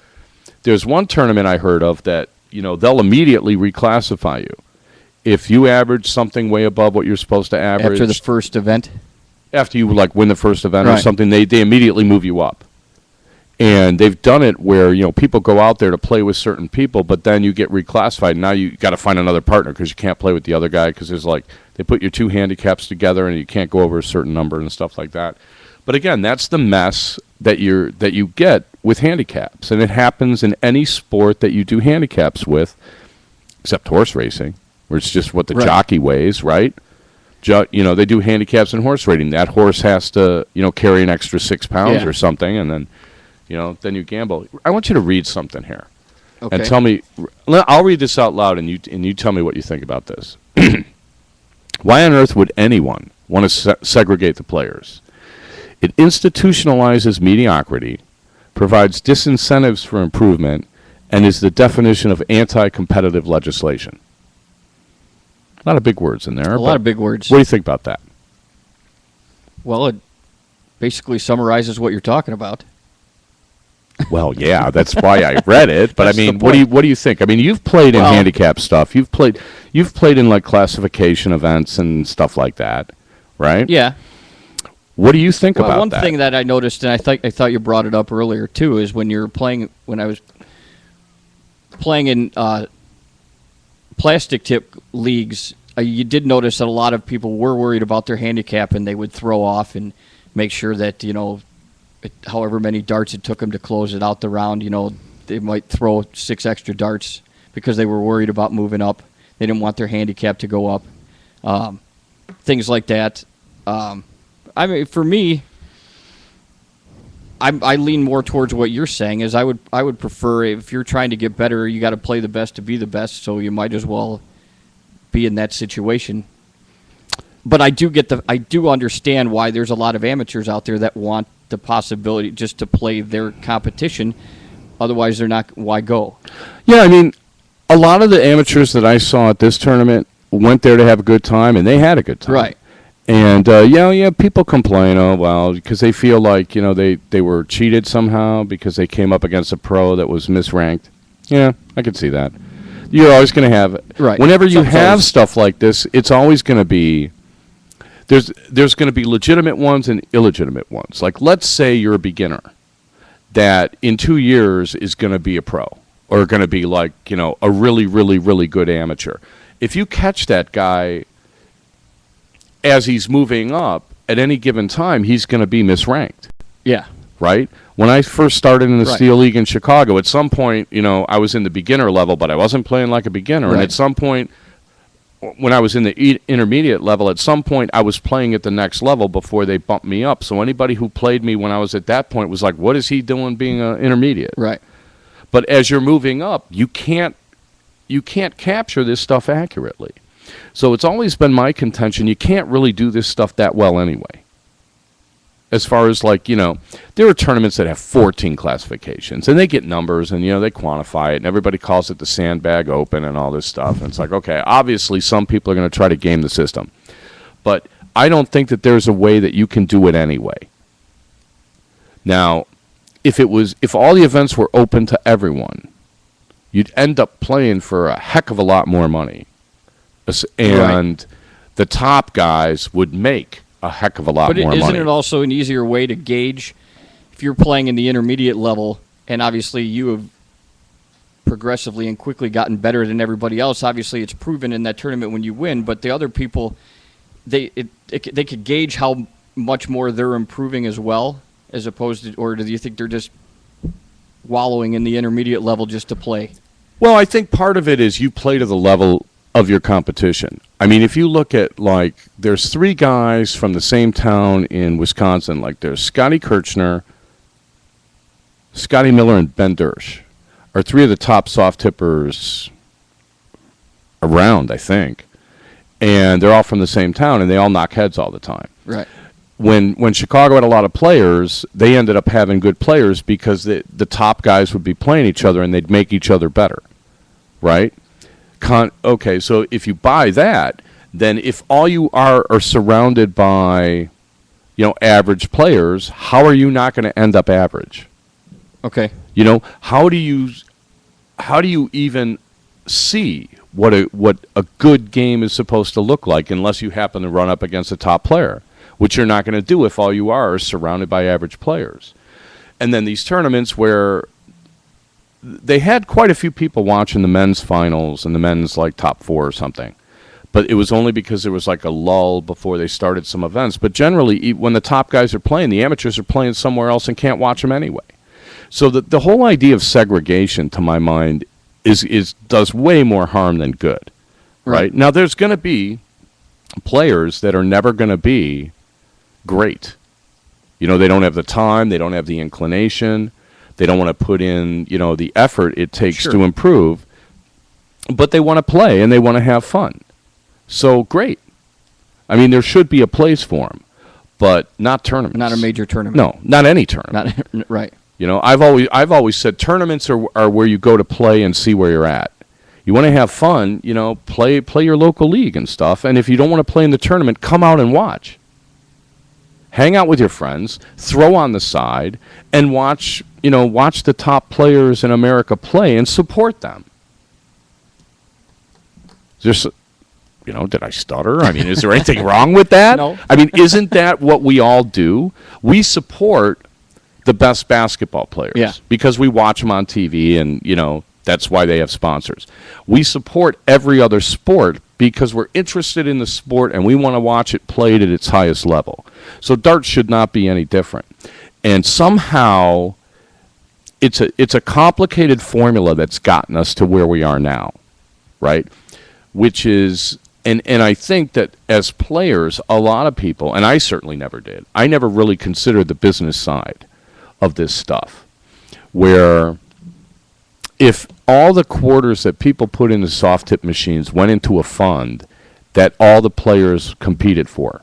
there's one tournament I heard of that they'll immediately reclassify you if you average something way above what you're supposed to average after the first event. After you win the first event Right. or something, they immediately move you up. And they've done it where people go out there to play with certain people, but then you get reclassified. Now you got to find another partner because you can't play with the other guy because they put your two handicaps together and you can't go over a certain number and stuff like that. But again, that's the mess that you get with handicaps, and it happens in any sport that you do handicaps with, except horse racing, where it's just what the jockey weighs, right? They do handicaps in horse racing. That horse has to carry an extra 6 pounds or something, and then. Then you gamble. I want you to read something here, and tell me. I'll read this out loud, and you tell me what you think about this. Why on earth would anyone want to segregate the players? It institutionalizes mediocrity, provides disincentives for improvement, and is the definition of anti-competitive legislation. A lot of big words in there. A lot of big words. What do you think about that? Well, it basically summarizes what you're talking about. Well, yeah, that's why I read it. But I mean, what do you think? I mean, you've played in handicap stuff. You've played in classification events and stuff like that, right? Yeah. What do you think Well, about one that? thing that I noticed, and I thought you brought it up earlier too, is when you're playing. When I was playing in plastic tip leagues, you did notice that a lot of people were worried about their handicap, and they would throw off and make sure that however many darts it took them to close it out the round, they might throw 6 extra darts because they were worried about moving up. They didn't want their handicap to go up. Things like that. I mean, for me, I lean more towards what you're saying. Is I would prefer, if you're trying to get better, you got to play the best to be the best. So you might as well be in that situation. But I do understand why there's a lot of amateurs out there that want the possibility just to play their competition. Otherwise, they're not. Why go? Yeah, I mean, a lot of the amateurs that I saw at this tournament went there to have a good time, and they had a good time. Right. And, people complain, because they feel like, they were cheated somehow because they came up against a pro that was misranked. Yeah, I can see that. You're always going to have, right. Whenever you have stuff like this, it's always going to be, there's going to be legitimate ones and illegitimate ones. Like, let's say you're a beginner that in 2 years is going to be a pro, or going to be like, a really, really, really good amateur. If you catch that guy as he's moving up, at any given time, he's going to be misranked. Yeah. Right? When I first started in the Right. Steel League in Chicago, at some point, I was in the beginner level, but I wasn't playing like a beginner. And Right. at some point, when I was in the intermediate level, at some point, I was playing at the next level before they bumped me up. So anybody who played me when I was at that point was like, what is he doing being an intermediate? Right. But as you're moving up, you can't capture this stuff accurately. So it's always been my contention, you can't really do this stuff that well anyway. As far as there are tournaments that have 14 classifications, and they get numbers, and they quantify it, and everybody calls it the Sandbag Open and all this stuff. And it's like, okay, obviously some people are going to try to game the system, but I don't think that there's a way that you can do it anyway. Now, if all the events were open to everyone, you'd end up playing for a heck of a lot more money. And the top guys would make a heck of a lot more money. But isn't it also an easier way to gauge if you're playing in the intermediate level, and obviously you have progressively and quickly gotten better than everybody else? Obviously, it's proven in that tournament when you win, but the other people, they could gauge how much more they're improving as well, as opposed to, or do you think they're just wallowing in the intermediate level just to play? Well, I think part of it is you play to the level of your competition. I mean, if you look at, there's 3 guys from the same town in Wisconsin. There's Scotty Kirchner, Scotty Miller, and Ben Dersch are 3 of the top soft tippers around, I think. And they're all from the same town, and they all knock heads all the time. Right. When Chicago had a lot of players, they ended up having good players because the top guys would be playing each other, and they'd make each other better. Right? Okay, so if you buy that, then if all you are surrounded by, average players, how are you not going to end up average? Okay. How do you even see what a good game is supposed to look like unless you happen to run up against a top player, which you're not going to do if all you are surrounded by average players. And then these tournaments where they had quite a few people watching the men's finals and the men's top 4 or something, but it was only because there was a lull before they started some events. But generally, when the top guys are playing, the amateurs are playing somewhere else and can't watch them anyway. So the whole idea of segregation, to my mind, does way more harm than good. Right? Now, there's going to be players that are never going to be great. They don't have the time, they don't have the inclination. They don't want to put in, the effort it takes to improve, but they want to play and they want to have fun. So great. I mean, there should be a place for them, but not tournaments. Not a major tournament. No, not any tournament. Right. I've always said tournaments are where you go to play and see where you're at. You want to have fun, play your local league and stuff. And if you don't want to play in the tournament, come out and watch. Hang out with your friends, throw on the side, and watch the top players in America play and support them. did I stutter? I mean, is there anything wrong with that? No. I mean, isn't that what we all do? We support the best basketball players because we watch them on TV, and, that's why they have sponsors. We support every other sport because we're interested in the sport and we want to watch it played at its highest level. So darts should not be any different. And somehow it's a complicated formula that's gotten us to where we are now, right? Which is, and I think that as players, a lot of people, and I certainly never did, I never really considered the business side of this stuff, where if all the quarters that people put into soft tip machines went into a fund that all the players competed for,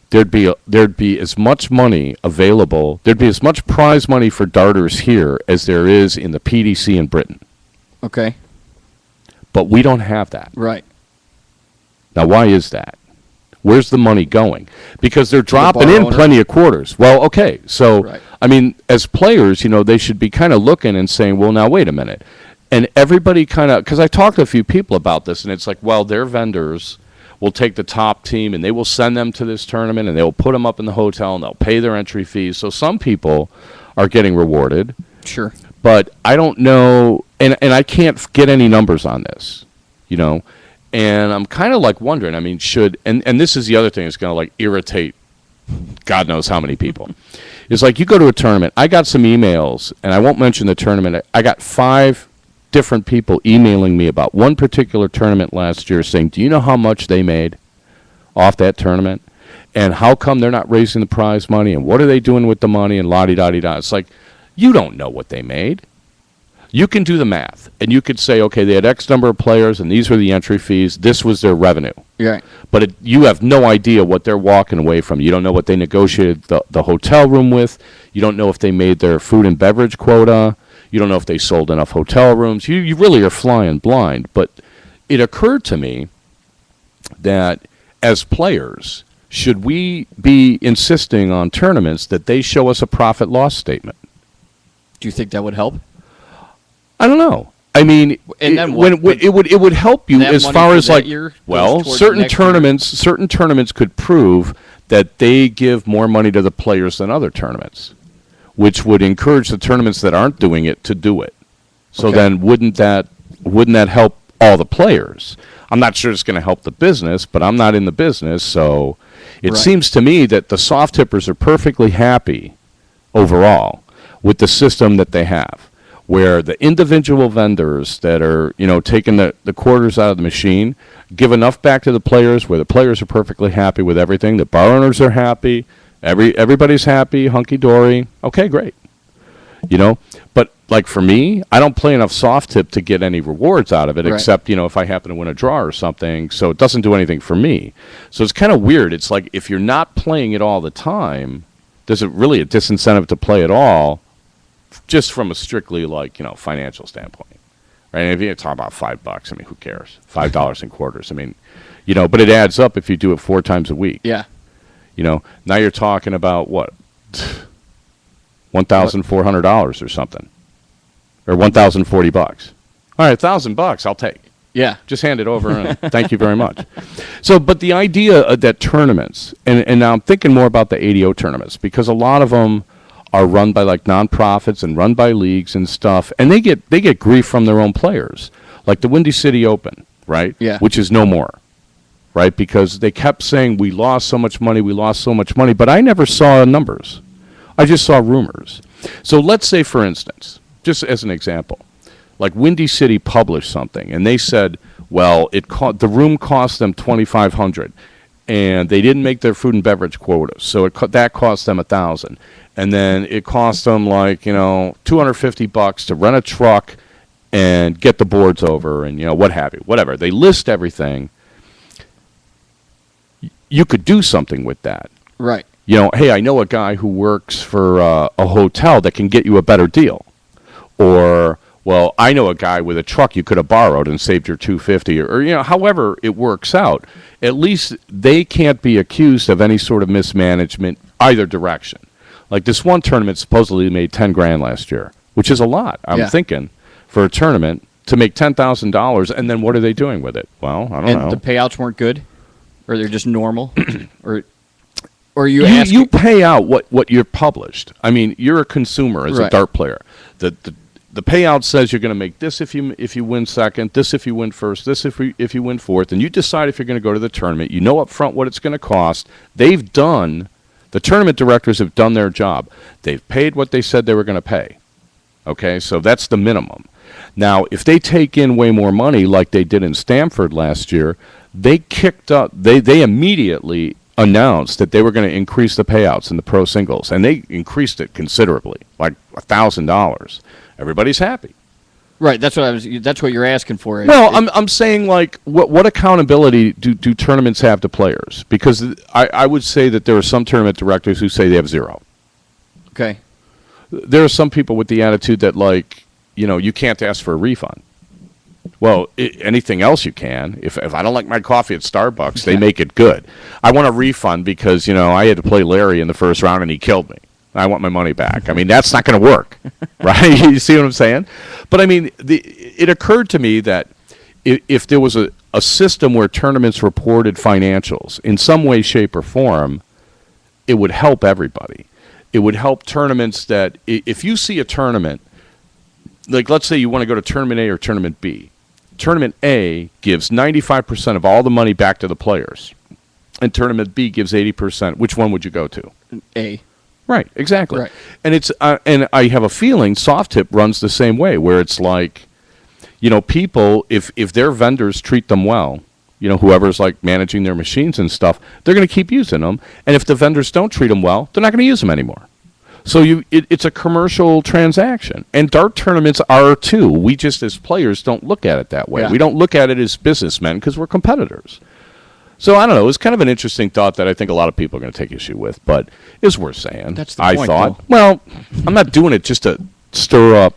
there'd be as much money available, there'd be as much prize money for darters here as there is in the PDC in Britain. Okay. But we don't have that. Right. Now, why is that? Where's the money going? Because they're dropping in owner. plenty of quarters. Well, okay. So, Right. I mean, as players, they should be kind of looking and saying, well, now, wait a minute. And everybody kind of, because I talked to a few people about this, and it's like, well, their vendors will take the top team, and they will send them to this tournament, and they will put them up in the hotel, and they'll pay their entry fees. So some people are getting rewarded. Sure. But I don't know, and I can't get any numbers on this, And I'm kind of like wondering, I mean, and this is the other thing that's going to like irritate God knows how many people. It's like you go to a tournament. I got some emails, and I won't mention the tournament. I got 5 different people emailing me about one particular tournament last year saying, do you know how much they made off that tournament? And how come they're not raising the prize money? And what are they doing with the money? And la-di-da-di-da. It's like, you don't know what they made. You can do the math, and you could say, okay, they had X number of players, and these were the entry fees. This was their revenue. Right. But you have no idea what they're walking away from. You don't know what they negotiated the hotel room with. You don't know if they made their food and beverage quota. You don't know if they sold enough hotel rooms. You really are flying blind. But it occurred to me that as players, should we be insisting on tournaments that they show us a profit-loss statement? Do you think that would help? I don't know. I mean, and then it would help you as far as like, well, certain tournaments could prove that they give more money to the players than other tournaments, which would encourage the tournaments that aren't doing it to do it. So then wouldn't that help all the players? I'm not sure it's going to help the business, but I'm not in the business, so it seems to me that the soft tippers are perfectly happy overall with the system that they have, where the individual vendors that are, taking the quarters out of the machine give enough back to the players where the players are perfectly happy with everything. The bar owners are happy. Everybody's happy, hunky-dory. Okay, great. But like for me, I don't play enough soft tip to get any rewards out of it, except, if I happen to win a draw or something. So it doesn't do anything for me. So it's kind of weird. It's like if you're not playing it all the time, there's really a disincentive to play at all, just from a strictly financial standpoint, right? And if you talk about $5, I mean, who cares? $5 in quarters. I mean, but it adds up if you do it 4 times a week. Yeah. Now you're talking about what? $1,400 or something, or $1,040. All right, $1,000 I'll take. Yeah. Just hand it over and thank you very much. So, but the idea that tournaments, and now I'm thinking more about the ADO tournaments, because a lot of them are run by like nonprofits and run by leagues and stuff, and they get grief from their own players, like the Windy City Open, right? Yeah. Which is no more, right? Because they kept saying we lost so much money, but I never saw numbers. I just saw rumors. So let's say, for instance, just as an example, like Windy City published something, and they said, well, the room cost them $2,500, and they didn't make their food and beverage quota, so that cost them $1,000. And then it cost them $250 to rent a truck and get the boards over and what have you, whatever. They list everything. You could do something with that. Right. Hey, I know a guy who works for a hotel that can get you a better deal. Or, well, I know a guy with a truck you could have borrowed and saved your $250, or however it works out. At least they can't be accused of any sort of mismanagement either direction. Like this one tournament supposedly made $10,000 last year, which is a lot. I'm thinking for a tournament to make $10,000, and then what are they doing with it? Well, I don't know. And the payouts weren't good, or they're just normal, or you pay out what you're published. I mean, you're a consumer as a dart player. The payout says you're going to make this if you win second, this if you win first, this if you win fourth, and you decide if you're going to go to the tournament. You know up front what it's going to cost. The tournament directors have done their job. They've paid what they said they were going to pay. Okay, so that's the minimum. Now, if they take in way more money like they did in Stamford last year, they kicked up. They immediately announced that they were going to increase the payouts in the pro singles, and they increased it considerably, like $1,000. Everybody's happy. Right, that's what you're asking for. Well, I'm saying, like, what accountability do tournaments have to players? Because I would say that there are some tournament directors who say they have zero. Okay. There are some people with the attitude that, like, you can't ask for a refund. Well, anything else you can. If I don't like my coffee at Starbucks, they make it good. I want a refund because, I had to play Larry in the first round and he killed me. I want my money back. I mean, that's not going to work, right? You see what I'm saying? But, I mean, it occurred to me that if there was a system where tournaments reported financials in some way, shape, or form, it would help everybody. It would help tournaments that if you see a tournament, like let's say you want to go to Tournament A or Tournament B. Tournament A gives 95% of all the money back to the players, and Tournament B gives 80%. Which one would you go to? A. Right, exactly. Right. And it's and I have a feeling Soft Tip runs the same way, where it's like, people, if their vendors treat them well, whoever's like managing their machines and stuff, they're going to keep using them. And if the vendors don't treat them well, they're not going to use them anymore. So it's a commercial transaction, and dart tournaments are too. We just as players don't look at it that way. Yeah. We don't look at it as businessmen because we're competitors. So I don't know. It's kind of an interesting thought that I think a lot of people are going to take issue with, but it's worth saying. That's the point, thought. though. Well, I'm not doing it just to stir up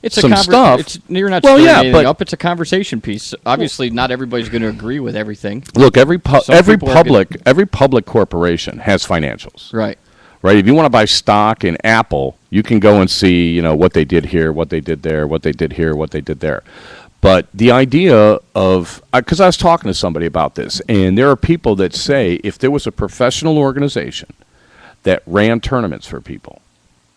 some stuff. You're not stirring anything up. It's a conversation piece. Obviously, not everybody's going to agree with everything. Look, every public corporation has financials. Right. Right. If you want to buy stock in Apple, you can go and see, what they did here, what they did there, what they did here, what they did there. But the idea of, because I was talking to somebody about this, and there are people that say if there was a professional organization that ran tournaments for people,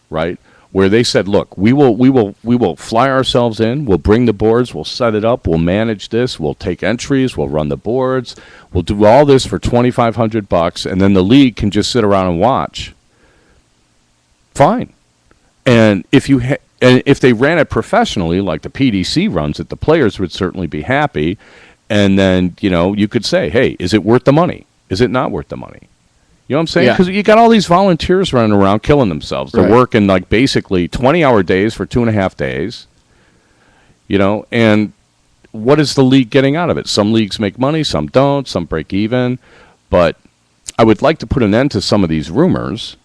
right, where they said, look, we will fly ourselves in, we'll bring the boards, we'll set it up, we'll manage this, we'll take entries, we'll run the boards, we'll do all this for $2,500, and then the league can just sit around and watch. Fine. And if they ran it professionally, like the PDC runs it, the players would certainly be happy. And then, you could say, hey, is it worth the money? Is it not worth the money? You know what I'm saying? Because you got all these volunteers running around killing themselves. They're working like basically 20-hour days for 2.5 days. And what is the league getting out of it? Some leagues make money, some don't, some break even. But I would like to put an end to some of these rumors.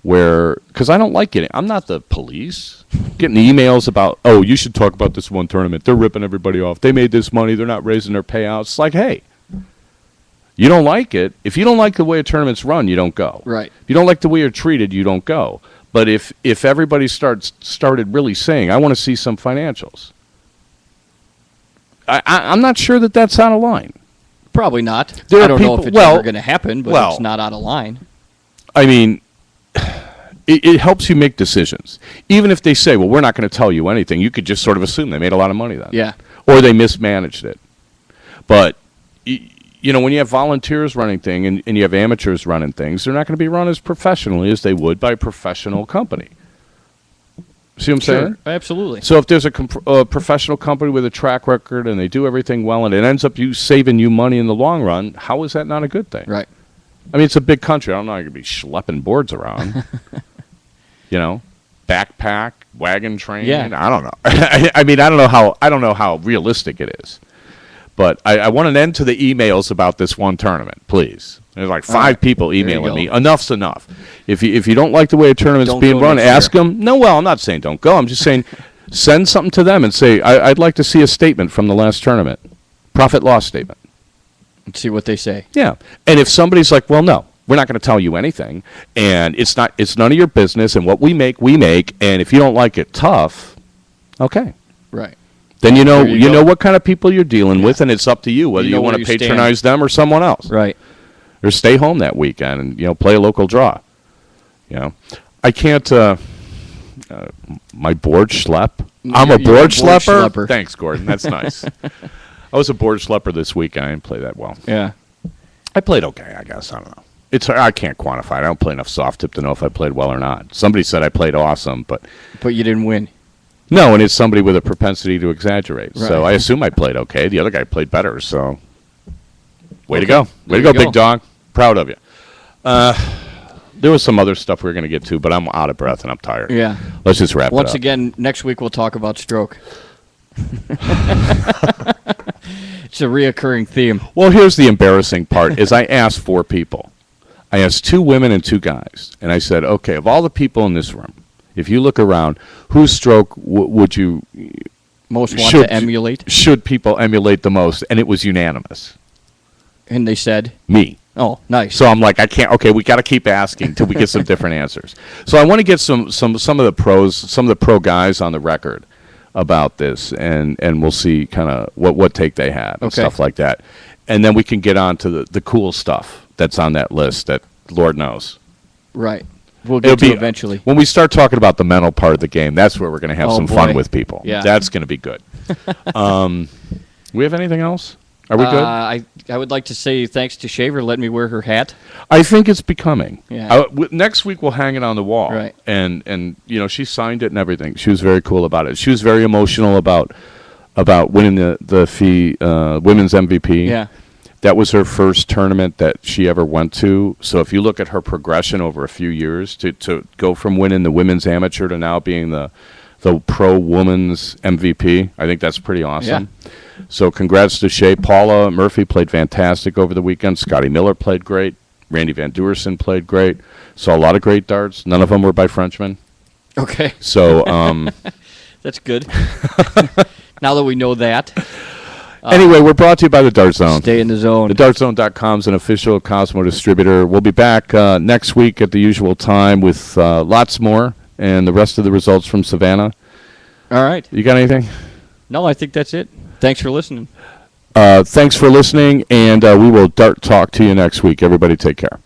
Because I don't like I'm not the police, getting emails about, oh, you should talk about this one tournament. They're ripping everybody off. They made this money. They're not raising their payouts. It's like, hey, you don't like it. If you don't like the way a tournament's run, you don't go. Right. If you don't like the way you're treated, you don't go. But if everybody started really saying, I want to see some financials, I'm not sure that that's out of line. Probably not. I don't know if it's ever going to happen, but it's not out of line. I mean, it helps you make decisions. Even if they say, well, we're not going to tell you anything, you could just sort of assume they made a lot of money then. Yeah. Or they mismanaged it. But, when you have volunteers running things and you have amateurs running things, they're not going to be run as professionally as they would by a professional company. See what I'm saying? Absolutely. So if there's a professional company with a track record and they do everything well and it ends up saving you money in the long run, how is that not a good thing? Right. I mean, it's a big country. I don't know. I could be schlepping boards around. Backpack, wagon train. Yeah. I don't know. I mean, I don't know how realistic it is. But I want an end to the emails about this one tournament, please. There's like 5 people emailing me. Enough's enough. If you don't like the way a tournament's being run, ask them. No, well, I'm not saying don't go. I'm just saying send something to them and say, I'd like to see a statement from the last tournament. Profit-loss statement. Let's see what they say. Yeah. And if somebody's like, well, no, we're not going to tell you anything, and it's none of your business, and what we make, and if you don't like it, tough, okay. Right. Then you know There you go. know what kind of people you're dealing with, and it's up to you whether You know you want where to you patronize stand. them or someone else. Right. Or stay home that weekend and play a local draw. I can't. My board schlep. I'm a board schlepper. Thanks, Gordon. That's nice. I was a board schlepper this weekend. I didn't play that well. Yeah. I played okay, I guess. I don't know. I can't quantify it. I don't play enough soft tip to know if I played well or not. Somebody said I played awesome, but you didn't win. No, and it's somebody with a propensity to exaggerate. Right. So I assume I played okay. The other guy played better. So way to Okay. go, There way to you go, go. big dog. Proud of you. There was some other stuff we were going to get to, but I'm out of breath and I'm tired. Yeah. Let's just wrap Once it up. again, next week we'll talk about stroke. It's a reoccurring theme. Well, here's the embarrassing part: is I asked 4 people. I asked 2 women and 2 guys, and I said, "Okay, of all the people in this room, if you look around, whose stroke would you Most want to emulate? Should people emulate the most?" And it was unanimous. And they said? Me. Oh, nice. So I'm like, I can't. Okay, we got to keep asking till we get some different answers. So I want to get some of the pros, some of the pro guys on the record about this, and we'll see kind of what take they have and Okay. stuff like that, and then we can get on to the cool stuff that's on that list that Lord knows. Right. We'll get to eventually. When we start talking about the mental part of the game, that's where we're going to have Oh, some boy. fun with people. Yeah. That's going to be good. We have anything else? Are we good? I would like to say thanks to Shaver letting me wear her hat. I think it's becoming. Yeah. Next week we'll hang it on the wall. Right. And she signed it and everything. She was very cool about it. She was very emotional about winning the FI women's MVP. Yeah. That was her first tournament that she ever went to. So if you look at her progression over a few years to go from winning the women's amateur to now being the pro women's MVP, I think that's pretty awesome. Yeah. So congrats to Shay. Paula Murphy played fantastic over the weekend. Scotty Miller played great. Randy Van Duerson played great. Saw a lot of great darts. None of them were by Frenchmen. Okay. So that's good. Now that we know that. Anyway, we're brought to you by the Dart Zone. Stay in the zone. TheDartZone.com is an official Cosmo distributor. We'll be back next week at the usual time with lots more and the rest of the results from Savannah. All right. You got anything? No, I think that's it. Thanks for listening. Thanks for listening, and we will Dart Talk to you next week. Everybody take care.